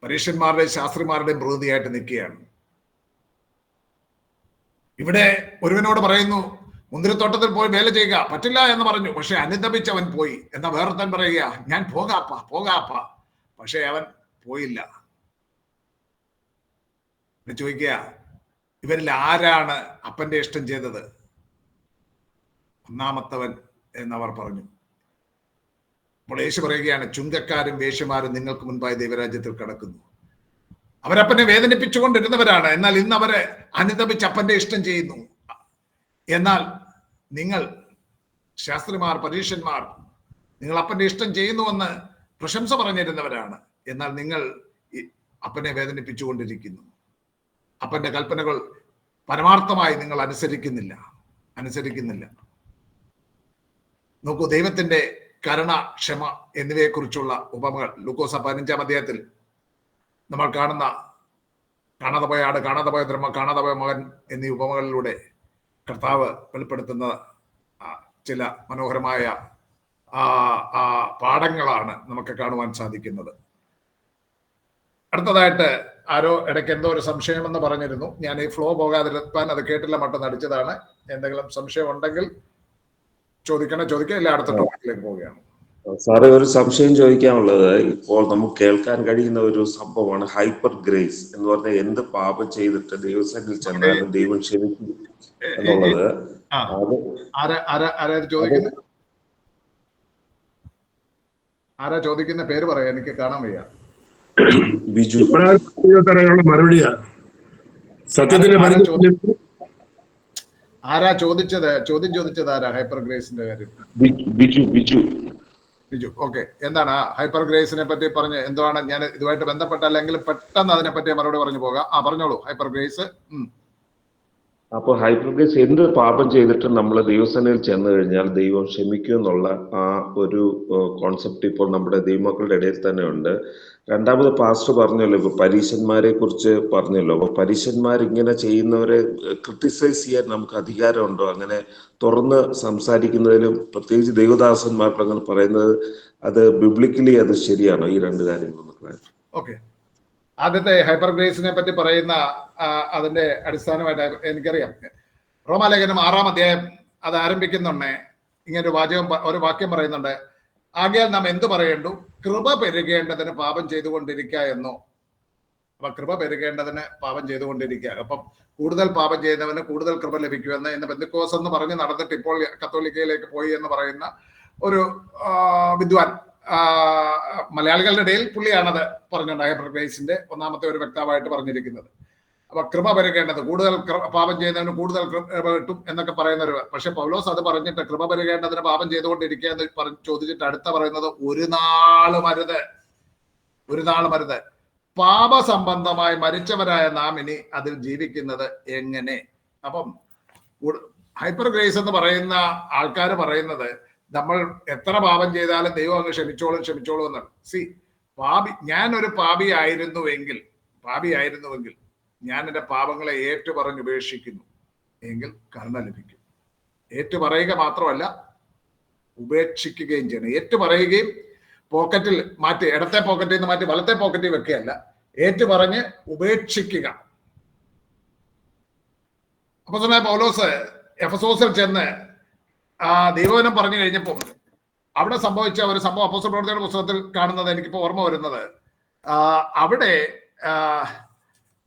പരീക്ഷന്മാരുടെയും ശാസ്ത്രിമാരുടെയും പ്രതിനിധിയായിട്ട് നിൽക്കുകയാണ്. ഇവിടെ ഒരുവനോട് പറയുന്നു, മുന്തിരിത്തോട്ടത്തിൽ പോയി വേല ചെയ്യുക, പറ്റില്ല എന്ന് പറഞ്ഞു. പക്ഷെ അനുദപിച്ചവൻ പോയി. എന്നാ വേറൊരുത്തൻ പറയുക, ഞാൻ പോകാപ്പ. പക്ഷെ അവൻ പോയില്ല. ചോദിക്കുക, ഇവരിൽ ആരാണ് അപ്പന്റെ ഇഷ്ടം ചെയ്തത്? ഒന്നാമത്തവൻ എന്നവർ പറഞ്ഞു. അപ്പോൾ യേശു പറയുകയാണ്, ചുങ്കക്കാരും വേശ്യമാരും നിങ്ങൾക്ക് മുൻപായി ദൈവരാജ്യത്തിൽ കിടക്കുന്നു. അവരപ്പനെ വേദനിപ്പിച്ചുകൊണ്ടിരുന്നവരാണ്. എന്നാൽ ഇന്ന് അവരെ അനുദപിച്ച് അപ്പന്റെ ഇഷ്ടം ചെയ്യുന്നു. എന്നാൽ നിങ്ങൾ ശാസ്ത്രിമാർ, പരീക്ഷന്മാർ, നിങ്ങൾ അപ്പന്റെ ഇഷ്ടം ചെയ്യുന്നുവെന്ന് പ്രശംസ പറഞ്ഞിരുന്നവരാണ്. എന്നാൽ നിങ്ങൾ അപ്പനെ വേദനിപ്പിച്ചുകൊണ്ടിരിക്കുന്നു. അപ്പന്റെ കൽപ്പനകൾ പരമാർത്ഥമായി നിങ്ങൾ അനുസരിക്കുന്നില്ല. നോക്കൂ, ദൈവത്തിന്റെ കരുണ, ക്ഷമ എന്നിവയെക്കുറിച്ചുള്ള ഉപമകൾ ലൂക്കോസ് 15-ാം അധ്യായത്തിൽ നമ്മൾ കാണുന്ന കാണാതെ പോയ ആട്, കാണാതെ പോയ ദ്രഹ്മ, കാണാതെ പോയ മകൻ എന്നീ ഉപമകളിലൂടെ കർത്താവ് വെളിപ്പെടുത്തുന്ന ചില മനോഹരമായ പാഠങ്ങളാണ് നമുക്ക് കാണുവാൻ സാധിക്കുന്നത്. അടുത്തതായിട്ട് ആരോ ഇടയ്ക്ക് എന്തോ ഒരു സംശയമെന്ന് പറഞ്ഞിരുന്നു. ഞാൻ ഈ ഫ്ലോ പോകാതിരുത്താൻ അത് കേട്ടില്ല മട്ടം നടിച്ചതാണ്. എന്തെങ്കിലും സംശയം ഉണ്ടെങ്കിൽ ചോദിക്കുക. ഇല്ല, അടുത്ത ടോപ്പിക്കിലേക്ക് പോവുകയാണ്. സാറേ, ഒരു സംശയം ചോദിക്കാനുള്ളത്, ഇപ്പോൾ നമുക്ക് കേൾക്കാൻ കഴിയുന്ന ഒരു സംഭവമാണ് ഹൈപ്പർ ഗ്രേസ് എന്ന് പറഞ്ഞാൽ എന്ത് പാപം ചെയ്തിട്ട് ദൈവസന്നിധിയിൽ ചെന്നാലും ദൈവം ക്ഷമിക്കും എന്നുള്ളത്. ആരാ ചോദിക്കുന്ന പേര് പറയാ, എനിക്ക് കാണാൻ വയ്യ. ബിജു. മറുപടിയാ സത്യത്തിന്റെ ആരാ ചോദിച്ചത് ആരാ ഹൈപ്പർ ഗ്രേസിന്റെ കാര്യം? ബിജു. ഓക്കെ, എന്താണ് ഹൈപ്പർ ഗ്രേസിനെ പറ്റി പറഞ്ഞ് എന്താണ്? ഞാൻ ഇതുമായിട്ട് ബന്ധപ്പെട്ട അല്ലെങ്കിൽ പെട്ടെന്ന് അതിനെ പറ്റി മറുപടി പറഞ്ഞു പോകാം. പറഞ്ഞോളൂ, ഹൈപ്പർ ഗ്രേസ്. അപ്പോൾ ഹൈപ്പർ ഗ്രേസ് എന്ത് പാപം ചെയ്തിട്ടും നമ്മൾ ദൈവസേനയിൽ ചെന്ന് കഴിഞ്ഞാൽ ദൈവം ക്ഷമിക്കും എന്നുള്ള ആ ഒരു കോൺസെപ്റ്റ് ഇപ്പോൾ നമ്മുടെ ദൈവമക്കളുടെ ഇടയിൽ തന്നെ ഉണ്ട്. രണ്ടാമത് പാസ്റ്റർ പറഞ്ഞല്ലോ, ഇപ്പൊ പരീശന്മാരെ കുറിച്ച് പറഞ്ഞല്ലോ. അപ്പൊ പരീശന്മാർ ഇങ്ങനെ ചെയ്യുന്നവരെ ക്രിട്ടിസൈസ് ചെയ്യാൻ നമുക്ക് അധികാരമുണ്ടോ? അങ്ങനെ തുറന്ന് സംസാരിക്കുന്നതിലും പ്രത്യേകിച്ച് ദൈവദാസന്മാർക്ക് അങ്ങനെ പറയുന്നത്, അത് ബിബ്ലിക്കലി അത് ശരിയാണോ? ഈ രണ്ട് കാര്യങ്ങൾ. ഓക്കെ, ആദ്യത്തെ ഹൈപ്പർ ഗ്രേസിനെ പറ്റി പറയുന്ന അതിന്റെ അടിസ്ഥാനമായിട്ട് എനിക്കറിയാം. റോമാലേഖനം 6-ാം അധ്യായം അത് ആരംഭിക്കുന്നുണ്ട്. ഇങ്ങനെ ഒരു വാക്യം പറയുന്നുണ്ട്, ആകയാൽ നാം എന്തു പറയേണ്ടു? കൃപ പെരുകേണ്ടതിന് പാപം ചെയ്തുകൊണ്ടിരിക്കുക എന്നോ? അപ്പൊ കൃപ പെരുകേണ്ടതിന് പാപം ചെയ്തുകൊണ്ടിരിക്കുക. അപ്പം കൂടുതൽ പാപം ചെയ്യുന്നവന് കൂടുതൽ കൃപ ലഭിക്കുമെന്ന് ഇന്ന് പെന്തക്കോസ് എന്ന് പറഞ്ഞ് നടന്നിട്ട് ഇപ്പോൾ കത്തോലിക്കയിലേക്ക് പോയി എന്ന് പറയുന്ന ഒരു വിദ്വാൻ മലയാളികളുടെ ഇടയിൽ പുള്ളിയാണത് പറഞ്ഞുകൊണ്ട് ഹൈപ്പർ ഗ്രേസിന്റെ ഒന്നാമത്തെ ഒരു വ്യക്താവായിട്ട് പറഞ്ഞിരിക്കുന്നത്. അപ്പൊ കൃപ പെരുകേണ്ടത്, കൂടുതൽ പാപം ചെയ്യുന്നതിന് കൂടുതൽ കൃപ കിട്ടും എന്നൊക്കെ പറയുന്നവർ. പക്ഷെ പൗലോസ് അത് പറഞ്ഞിട്ട് കൃപ പെരുകേണ്ടതിന് പാപം ചെയ്തുകൊണ്ടിരിക്കുക എന്ന് ചോദിച്ചിട്ട് അടുത്ത പറയുന്നത് ഒരു നാളും അരുത്, പാപസംബന്ധമായി മരിച്ചവരായ നാം ഇനി അതിൽ ജീവിക്കുന്നത് എങ്ങനെ? അപ്പം ഹൈപ്പർ ഗ്രേസ് എന്ന് പറയുന്ന ആൾക്കാർ പറയുന്നത് നമ്മൾ എത്ര പാപം ചെയ്താലും ദൈവം അങ്ങ് ക്ഷമിച്ചോളും എന്നാണ്. ഞാനൊരു പാപിയായിരുന്നുവെങ്കിൽ ഞാൻ എൻ്റെ പാപങ്ങളെ ഏറ്റുപറഞ്ഞുപേക്ഷിക്കുന്നു എങ്കിൽ കരുണ ലഭിക്കും. ഏറ്റുപറയുക മാത്രമല്ല, ഉപേക്ഷിക്കുകയും ചെയ്യണം. ഏറ്റുപറയുകയും പോക്കറ്റിൽ മാറ്റി, ഇടത്തെ പോക്കറ്റിൽ നിന്ന് മാറ്റി വലത്തെ പോക്കറ്റിൽ വെക്കുകയല്ല, ഏറ്റുപറഞ്ഞ് ഉപേക്ഷിക്കുക. അപ്പോസ്തലനായ പൗലോസ് എഫെസോസിൽ ചെന്ന് ദൈവവചനം പറഞ്ഞു കഴിഞ്ഞപ്പോൾ അവിടെ സംഭവിച്ച ഒരു സംഭവം അപ്പോസ്തല പ്രവൃത്തിയുടെ പുസ്തകത്തിൽ കാണുന്നത് എനിക്കിപ്പോൾ ഓർമ്മ വരുന്നത്, അവിടെ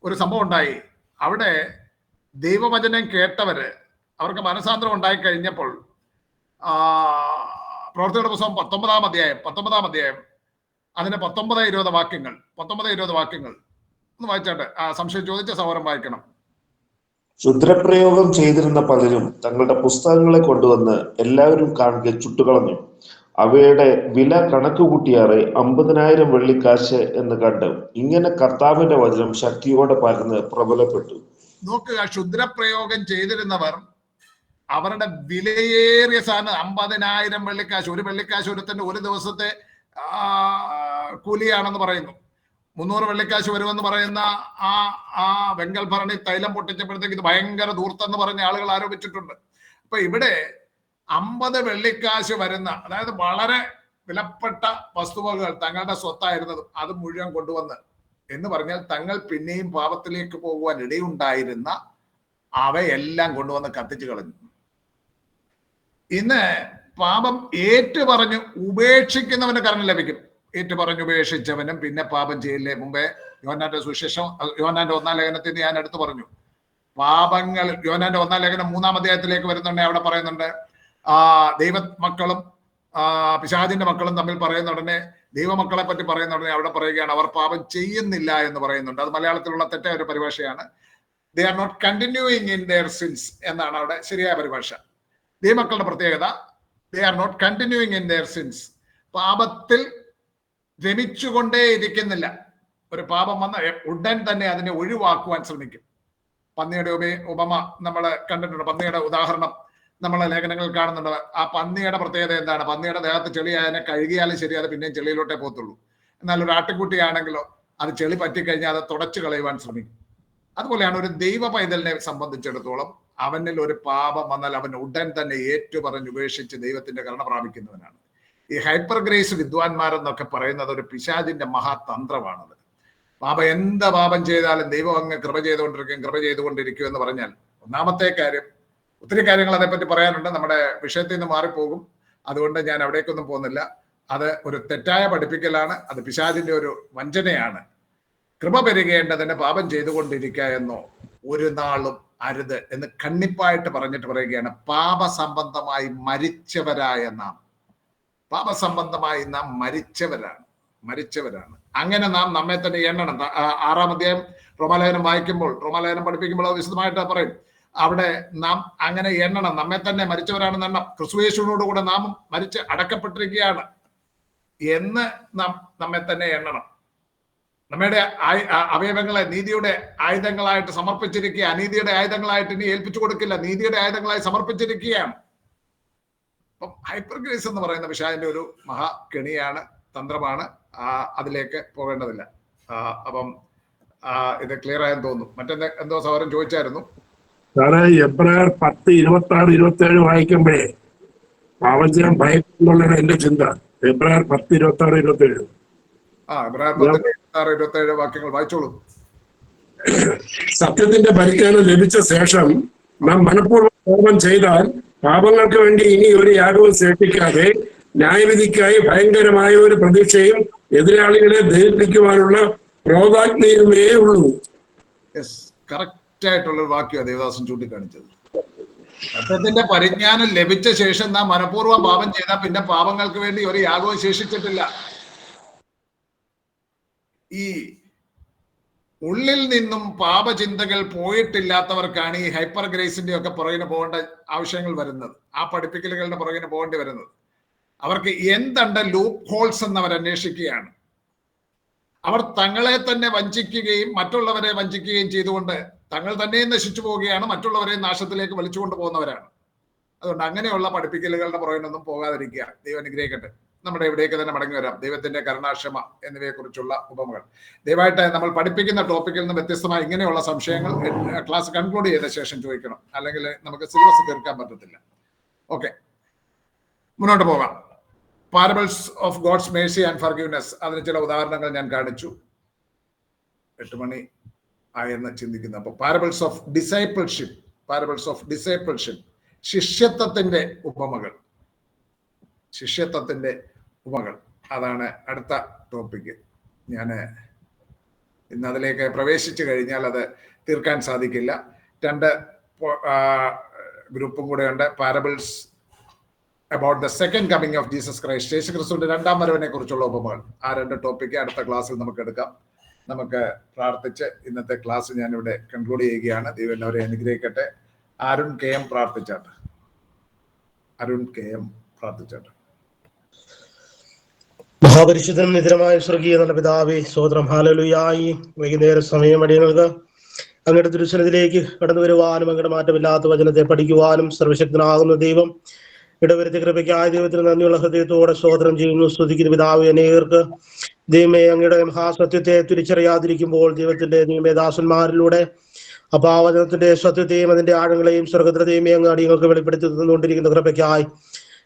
ഒരു സംഭവം ഉണ്ടായി. അവിടെ ദൈവവചനം കേട്ടവര് അവർക്ക് മനസാന്തരം ഉണ്ടായി കഴിഞ്ഞപ്പോൾ പ്രവൃത്തിയുടെ പുസ്തകം 19-ാം അധ്യായം അതിന്റെ 19-20 വാക്യങ്ങൾ ഒന്ന് വായിച്ചാട്ടെ. സംശയം ചോദിച്ച സഹോദരൻ വായിക്കണം. ക്ഷുദ്രപ്രയോഗം ചെയ്തിരുന്ന പലരും തങ്ങളുടെ പുസ്തകങ്ങളെ കൊണ്ടുവന്ന് എല്ലാവരും കാണുക ചുട്ടുകളഞ്ഞു. അവയുടെ വില കണക്കുകൂട്ടിയാറെ 50,000 വെള്ളിക്കാശ് എന്ന് കണ്ട്. ഇങ്ങനെ കർത്താവിന്റെ വചനം ശക്തിയോടെ പരന്ന് പ്രബലപ്പെട്ടു. നോക്കുക, ക്ഷുദ്രപ്രയോഗം ചെയ്തിരുന്നവർ അവരുടെ വിലയേറിയ സാധനം 50,000 വെള്ളിക്കാശ്. ഒരു വെള്ളിക്കാശ് ഒരുത്തന്റെ ഒരു ദിവസത്തെ കൂലിയാണെന്ന് പറയുന്നു. 300 വെള്ളിക്കാശ് വരുമെന്ന് പറയുന്ന ആ വെങ്കൽ ഭരണി തൈലം പൊട്ടിച്ചപ്പോഴത്തേക്ക് ഇത് ഭയങ്കര ധൂർത്തെന്ന് പറഞ്ഞ ആളുകൾ ആരോപിച്ചിട്ടുണ്ട്. അപ്പൊ ഇവിടെ 50 വെള്ളിക്കാശ് വരുന്ന, അതായത് വളരെ വിലപ്പെട്ട വസ്തുവകകൾ തങ്ങളുടെ സ്വത്തായിരുന്നതും അത് മുഴുവൻ കൊണ്ടുവന്ന്, എന്ന് പറഞ്ഞാൽ തങ്ങൾ പിന്നെയും പാപത്തിലേക്ക് പോകുവാൻ ഇടയുണ്ടായിരുന്ന അവയെല്ലാം കൊണ്ടുവന്ന് കത്തിച്ചു കളഞ്ഞു. ഇന്ന് പാപം ഏറ്റുപറഞ്ഞു ഉപേക്ഷിക്കുന്നവന് കരുണ ലഭിക്കും. ഏറ്റുപറഞ്ഞുപേക്ഷിച്ചവനും പിന്നെ പാപം ചെയ്യില്ലേ. മുമ്പേ യോഹന്നാന്റെ സുവിശേഷം, യോഹന്നാന്റെ 1-ാം ലേഖനത്തിൽ ഞാൻ എടുത്തു പറഞ്ഞു. പാപങ്ങൾ യോഹന്നാന്റെ 1-ാം ലേഖനം 3-ാം അധ്യായത്തിലേക്ക് വരുന്നുണ്ട്. അവിടെ പറയുന്നുണ്ട് ദൈവമക്കളും പിശാചിന്റെ മക്കളും തമ്മിൽ പറയുന്ന ഉടനെ, ദൈവമക്കളെ പറ്റി പറയുന്ന ഉടനെ അവിടെ പറയുകയാണ് അവർ പാപം ചെയ്യുന്നില്ല എന്ന് പറയുന്നുണ്ട്. അത് മലയാളത്തിലുള്ള തെറ്റായ ഒരു പരിഭാഷയാണ്. They are not continuing in their sins എന്നാണ് അവിടെ ശരിയായ പരിഭാഷ. ദൈവമക്കളുടെ പ്രത്യേകത they are not continuing in their sins. പാപത്തിൽ രമിച്ചുകൊണ്ടേ ഇരിക്കുന്നില്ല. ഒരു പാപം വന്ന ഉടൻ തന്നെ അതിനെ ഒഴിവാക്കുവാൻ ശ്രമിക്കും. പന്നിയുടെ ഉപമ നമ്മൾ കണ്ടിട്ടുണ്ട്. പന്നിയുടെ ഉദാഹരണം നമ്മളെ ലേഖനങ്ങൾ കാണുന്നുണ്ട്. ആ പന്നിയുടെ പ്രത്യേകത എന്താണ്? പന്നിയുടെ ദേഹത്ത് ചെളി അതിനെ കഴുകിയാലും ശരി, അത് പിന്നെയും ചെളിയിലോട്ടേ പോകത്തുള്ളൂ. എന്നാൽ ഒരു ആട്ടിൻകുട്ടിയാണെങ്കിലോ അത് ചെളി പറ്റിക്കഴിഞ്ഞാൽ അത് തുടച്ചു കളയുവാൻ ശ്രമിക്കും. അതുപോലെയാണ് ഒരു ദൈവ പൈതലിനെ സംബന്ധിച്ചിടത്തോളം, അവനിൽ ഒരു പാപം വന്നാൽ അവൻ ഉടൻ തന്നെ ഏറ്റുപറഞ്ഞ് ഉപേക്ഷിച്ച് ദൈവത്തിന്റെ കരുണ പ്രാപിക്കുന്നവനാണ്. ഈ ഹൈപ്പർ ഗ്രേസ് വിദ്വാൻമാരെന്നൊക്കെ പറയുന്നത് ഒരു പിശാചിന്റെ മഹാതന്ത്രമാണത്. എന്ത് പാപം ചെയ്താലും ദൈവം അങ്ങ് കൃപ ചെയ്തുകൊണ്ടിരിക്കും എന്ന് പറഞ്ഞാൽ, ഒന്നാമത്തെ കാര്യം, ഒത്തിരി കാര്യങ്ങൾ അതേപ്പറ്റി പറയാനുണ്ട്, നമ്മുടെ വിഷയത്തിൽ നിന്ന് മാറിപ്പോകും. അതുകൊണ്ട് ഞാൻ അവിടേക്കൊന്നും പോകുന്നില്ല. അത് ഒരു തെറ്റായ പഠിപ്പിക്കലാണ്, അത് പിശാചിന്റെ ഒരു വഞ്ചനയാണ്. കൃപ പെരുകേണ്ടതിന് പാപം ചെയ്തുകൊണ്ടിരിക്കുക എന്നോ ഒരു നാളും അരുത് എന്ന് കണ്ണിപ്പായിട്ട് പറഞ്ഞിട്ട് പറയുകയാണ്. പാപസംബന്ധമായി മരിച്ചവരായ നാം മരിച്ചവരാണ്. അങ്ങനെ നാം നമ്മെ തന്നെ എണ്ണണം. 6-ാം അധ്യായം റോമാലേഖനം വായിക്കുമ്പോൾ, റോമാലേഖനം പഠിപ്പിക്കുമ്പോൾ അത് വിശദമായിട്ട് പറയും. അവിടെ നാം അങ്ങനെ എണ്ണണം, നമ്മെ തന്നെ മരിച്ചവരാണെന്ന് എണ്ണം. ക്രിസ്തുയേശുവിനോട് കൂടെ നാം മരിച്ച് അടക്കപ്പെട്ടിരിക്കുകയാണ് എന്ന് നാം നമ്മെ തന്നെ എണ്ണണം. നമ്മുടെ അവയവങ്ങളെ നീതിയുടെ ആയുധങ്ങളായിട്ട് സമർപ്പിച്ചിരിക്കുക. അനീതിയുടെ ആയുധങ്ങളായിട്ട് ഇനി ഏൽപ്പിച്ചു കൊടുക്കില്ല, നീതിയുടെ ആയുധങ്ങളായി സമർപ്പിച്ചിരിക്കുകയാണ്. അപ്പം ഹൈപ്പർ ഗ്രേസ് എന്ന് പറയുന്ന പിശാചിന്റെ ഒരു മഹാകെണിയാണ്, തന്ത്രമാണ്. അതിലേക്ക് പോകേണ്ടതില്ല. അപ്പം ഇത് ക്ലിയർ ആയെന്ന് തോന്നുന്നു. മറ്റെന്തോ സഹോദരൻ ചോദിച്ചായിരുന്നു. സാറേ, എബ്രായർ 10:26-27 വായിക്കുമ്പോഴേ പാപം ചെയ്യാൻ ഭയപ്പെട്ടുള്ളതാണ് എന്റെ ചിന്ത. എബ്രായർ 10:26-27. എബ്രായർ 10:26-27 വാക്യങ്ങൾ വായിച്ചോളൂ. സത്യത്തിന്റെ പരിജ്ഞാനം ലഭിച്ച ശേഷം നാം മനഃപൂർവ്വം പാപം ചെയ്താൽ പാപങ്ങൾക്ക് വേണ്ടി ഇനി ഒരു യാഗവും സൃഷ്ടിക്കാതെ ന്യായവിധിക്കായി ഭയങ്കരമായ ഒരു പ്രതീക്ഷയും എതിരാളികളെ ദഹിപ്പിക്കുവാനുള്ള ക്രോധാഗ്നിയുമേ ഉള്ളൂ. കറക്റ്റ് ആയിട്ടുള്ള വാക്യം ദേവദാസൻ ചൂണ്ടിക്കാണിച്ചത്. സത്യത്തിന്റെ പരിജ്ഞാനം ലഭിച്ച ശേഷം നാം മനഃപൂർവ്വം പാപം ചെയ്താൽ പിന്നെ പാപങ്ങൾക്ക് വേണ്ടി ഒരു യാഗവും ശേഷിച്ചിട്ടില്ല. ഈ ഉള്ളിൽ നിന്നും പാപചിന്തകൾ പോയിട്ടില്ലാത്തവർക്കാണ് ഈ ഹൈപ്പർ ഗ്രേസിന്റെ ഒക്കെ പുറകിന് പോകേണ്ട ആവശ്യങ്ങൾ വരുന്നത്, ആ പഠിപ്പിക്കലുകളുടെ പുറകിന് പോകേണ്ടി വരുന്നത്. അവർക്ക് എന്തുണ്ട് ലൂപ്പ് ഹോൾസ് എന്ന് അവർ അന്വേഷിക്കുകയാണ്. അവർ തങ്ങളെ തന്നെ വഞ്ചിക്കുകയും മറ്റുള്ളവരെ വഞ്ചിക്കുകയും ചെയ്തുകൊണ്ട് തങ്ങൾ തന്നെ നശിച്ചു പോവുകയാണ്, മറ്റുള്ളവരെ നാശത്തിലേക്ക് വലിച്ചുകൊണ്ട് പോകുന്നവരാണ്. അതുകൊണ്ട് അങ്ങനെയുള്ള പഠിപ്പിക്കലുകളുടെ പുറകിനൊന്നും പോകാതിരിക്കുക. ദൈവം അനുഗ്രഹിക്കട്ടെ. നമ്മുടെ ഇവിടേക്ക് തന്നെ മടങ്ങി വരാം. ദൈവത്തിന്റെ കരുണാക്ഷമ എന്നിവയെ കുറിച്ചുള്ള ഉപമകൾ. ദയവായിട്ട് നമ്മൾ പഠിപ്പിക്കുന്ന ടോപ്പിക്കിൽ നിന്ന് വ്യത്യസ്തമായ ഇങ്ങനെയുള്ള സംശയങ്ങൾ ക്ലാസ് കൺക്ലൂഡ് ചെയ്ത ശേഷം ചോദിക്കണം, അല്ലെങ്കിൽ നമുക്ക് സിലബസ് തീർക്കാൻ പറ്റത്തില്ല. ഓക്കെ, മുന്നോട്ട് പോകാം. Parables of God's mercy and forgiveness, അതിന് ചില ഉദാഹരണങ്ങൾ ഞാൻ കാണിച്ചു. 8 മണി ആയെന്ന് ചിന്തിക്കുന്നു. അപ്പോൾ പാരബിൾസ് ഓഫ് ഡിസൈപ്പിൾഷിപ്പ്, ശിഷ്യത്വത്തിന്റെ ഉപമകൾ, അതാണ് അടുത്ത ടോപ്പിക്ക്. ഞാൻ ഇന്ന് അതിലേക്ക് പ്രവേശിച്ചു കഴിഞ്ഞാൽ അത് തീർക്കാൻ സാധിക്കില്ല. 2 ഗ്രൂപ്പും കൂടെ ഉണ്ട്. Parables about the second coming of Jesus Christ, യേശുക്രിസ്തുവിന്റെ 2ാം വരവിനെ കുറിച്ചുള്ള ഉപമകൾ. ആ 2 ടോപ്പിക്ക് അടുത്ത ക്ലാസ്സിൽ നമുക്ക് എടുക്കാം. നമുക്ക് പ്രാർത്ഥിച്ച് ഇന്നത്തെ ക്ലാസ് ഞാനിവിടെ കൺക്ലൂഡ് ചെയ്യുകയാണ്. ദൈവം എല്ലാവരെ അനുഗ്രഹിക്കട്ടെ. അരുൺ കെ എം പ്രാർത്ഥിച്ചാട്ടെ. മഹാപരിശുദ്ധനും നിതരമായ സ്വർഗീയ നല്ല പിതാവേ, സ്തോത്രം. ഹല്ലേലൂയായി വൈകുന്നേര സമയം അടിയങ്ങൾക്ക് അങ്ങയുടെ തിരുസന്നിധിയിലേക്ക് കടന്നു വരുവാനും അങ്ങയുടെ മാറ്റമില്ലാത്ത വചനത്തെ പഠിക്കുവാനും സർവശക്തനാകുന്ന ദൈവം ഇടവരുത്തിയ കൃപയ്ക്കായ ദൈവത്തിന് നന്ദിയുള്ള ഹൃദയത്തോടെ സ്തോത്രം ചെയ്യുന്നു, സ്തുതിക്കുന്ന പിതാവേ. അനേകർക്ക് ദൈവമേ അങ്ങയുടെ മഹാസത്യത്തെ തിരിച്ചറിയാതിരിക്കുമ്പോൾ ദൈവത്തിന്റെ ദാസന്മാരിലൂടെ അപാവചനത്തിന്റെ സത്യത്തെയും അതിന്റെ ആഴങ്ങളെയും സ്വർഗത്തിലെയും അങ്ങ് അടിയങ്ങൾക്ക് വെളിപ്പെടുത്തി തന്നുകൊണ്ടിരിക്കുന്ന കൃപയ്ക്കായി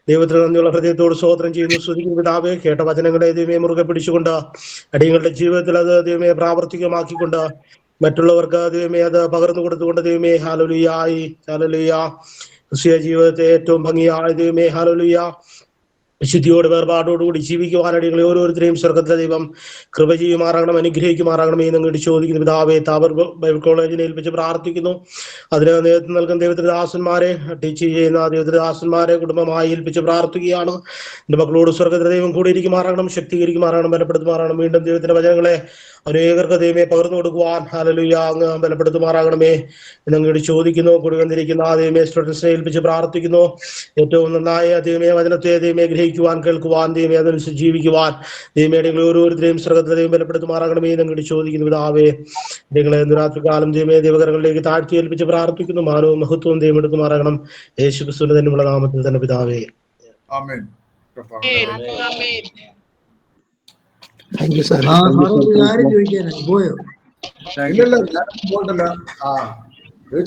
ദൈവത്തിന് നന്ദിയുള്ള ഹൃദയത്തോട് സ്തോത്രം ചെയ്യുന്നു, സ്തുതിക്കുന്ന പിതാവേ. കേട്ട വചനങ്ങളെ ദൈവമേ മുറുകെ പിടിച്ചുകൊണ്ട് അടിയങ്ങളുടെ ജീവിതത്തിൽ അത് ദൈവമേ പ്രാവർത്തികമാക്കിക്കൊണ്ട് മറ്റുള്ളവർക്ക് ദൈവമേ അത് പകർന്നു കൊടുത്തുകൊണ്ട് ദൈവമേ ഹല്ലേലൂയായി ക്രിസ്തീയ ജീവിതത്തെ ഏറ്റവും ഭംഗിയായ ദൈവമേ ഹല്ലേലൂയ വിശുദ്ധിയോട് വേർപാടോടുകൂടി ജീവിക്കുവാൻ അടിയങ്ങളെ ഓരോരുത്തരെയും സ്വർഗത്തിലെ ദൈവം കൃപ ചെയ്യുമാറാകണം, അനുഗ്രഹിക്കുമാറാകണമേ എന്ന് ചോദിക്കുന്ന പിതാവേ. താബർ ബൈബിൾ കോളേജിനെ ഏൽപ്പിച്ച് പ്രാർത്ഥിക്കുന്നു. അതിന് നേതൃത്വം നൽകുന്ന ദൈവത്തിന്റെ ദാസന്മാരെ, ടീച്ച് ചെയ്യുന്ന ദൈവത്തിന്റെ ദാസന്മാരെ കുടുംബമായി ഏൽപ്പിച്ച് പ്രാർത്ഥിക്കുകയാണ്. എന്റെ മക്കളോട് സ്വർഗത്തിലെ ദൈവം കൂടിയിരിക്കുമാറാകണം, ശക്തീകരിക്കുമാറാകണം, ബലപ്പെടുത്തുമാറാകണം. വീണ്ടും ദൈവത്തിന്റെ വചനങ്ങളെ അനേകർക്ക് ദൈവമേ പകർന്നു കൊടുക്കുവാൻ ഹല്ലേലൂയ അങ്ങ് ബലപ്പെടുത്തുമാറാകണമേ എന്നങ്ങോട്ട് ചോദിക്കുന്നു. കൂടി വന്നിരിക്കുന്ന ദൈവമേ സ്റ്റുഡൻസിനെ ഏൽപ്പിച്ച് പ്രാർത്ഥിക്കുന്നു. ഏറ്റവും നന്നായ ദൈവമേ വചനത്തെ ദൈവമേ ഗ്രഹിക്കുവാൻ, കേൾക്കുവാൻ, ദൈവമേ അതനുസരിച്ച് ജീവിക്കുവാൻ ദൈവമേ ഓരോരുത്തരെയും സ്വർഗത്തിലെ ദൈവം ബലപ്പെടുത്തുമാറാകണമേ എന്നങ്ങോട്ട് ചോദിക്കുന്നു പിതാവേ. നിങ്ങളെ രാത്രികാലം ദൈവമേ ദൈവകരങ്ങളിലേക്ക് താഴ്ത്തി ഏൽപ്പിച്ച് പ്രാർത്ഥിക്കുന്നു. മാനവും മഹത്വവും ദൈവം എടുക്കുമാറാകണം, യേശുക്രിസ്തുവിന്റെ തന്നെയുള്ള നാമത്തിൽ തന്നെ പിതാവേ. ആമേൻ. Thank you sir. ഇല്ലല്ലോ, ഞാൻ പോകണ്ടല്ലോ.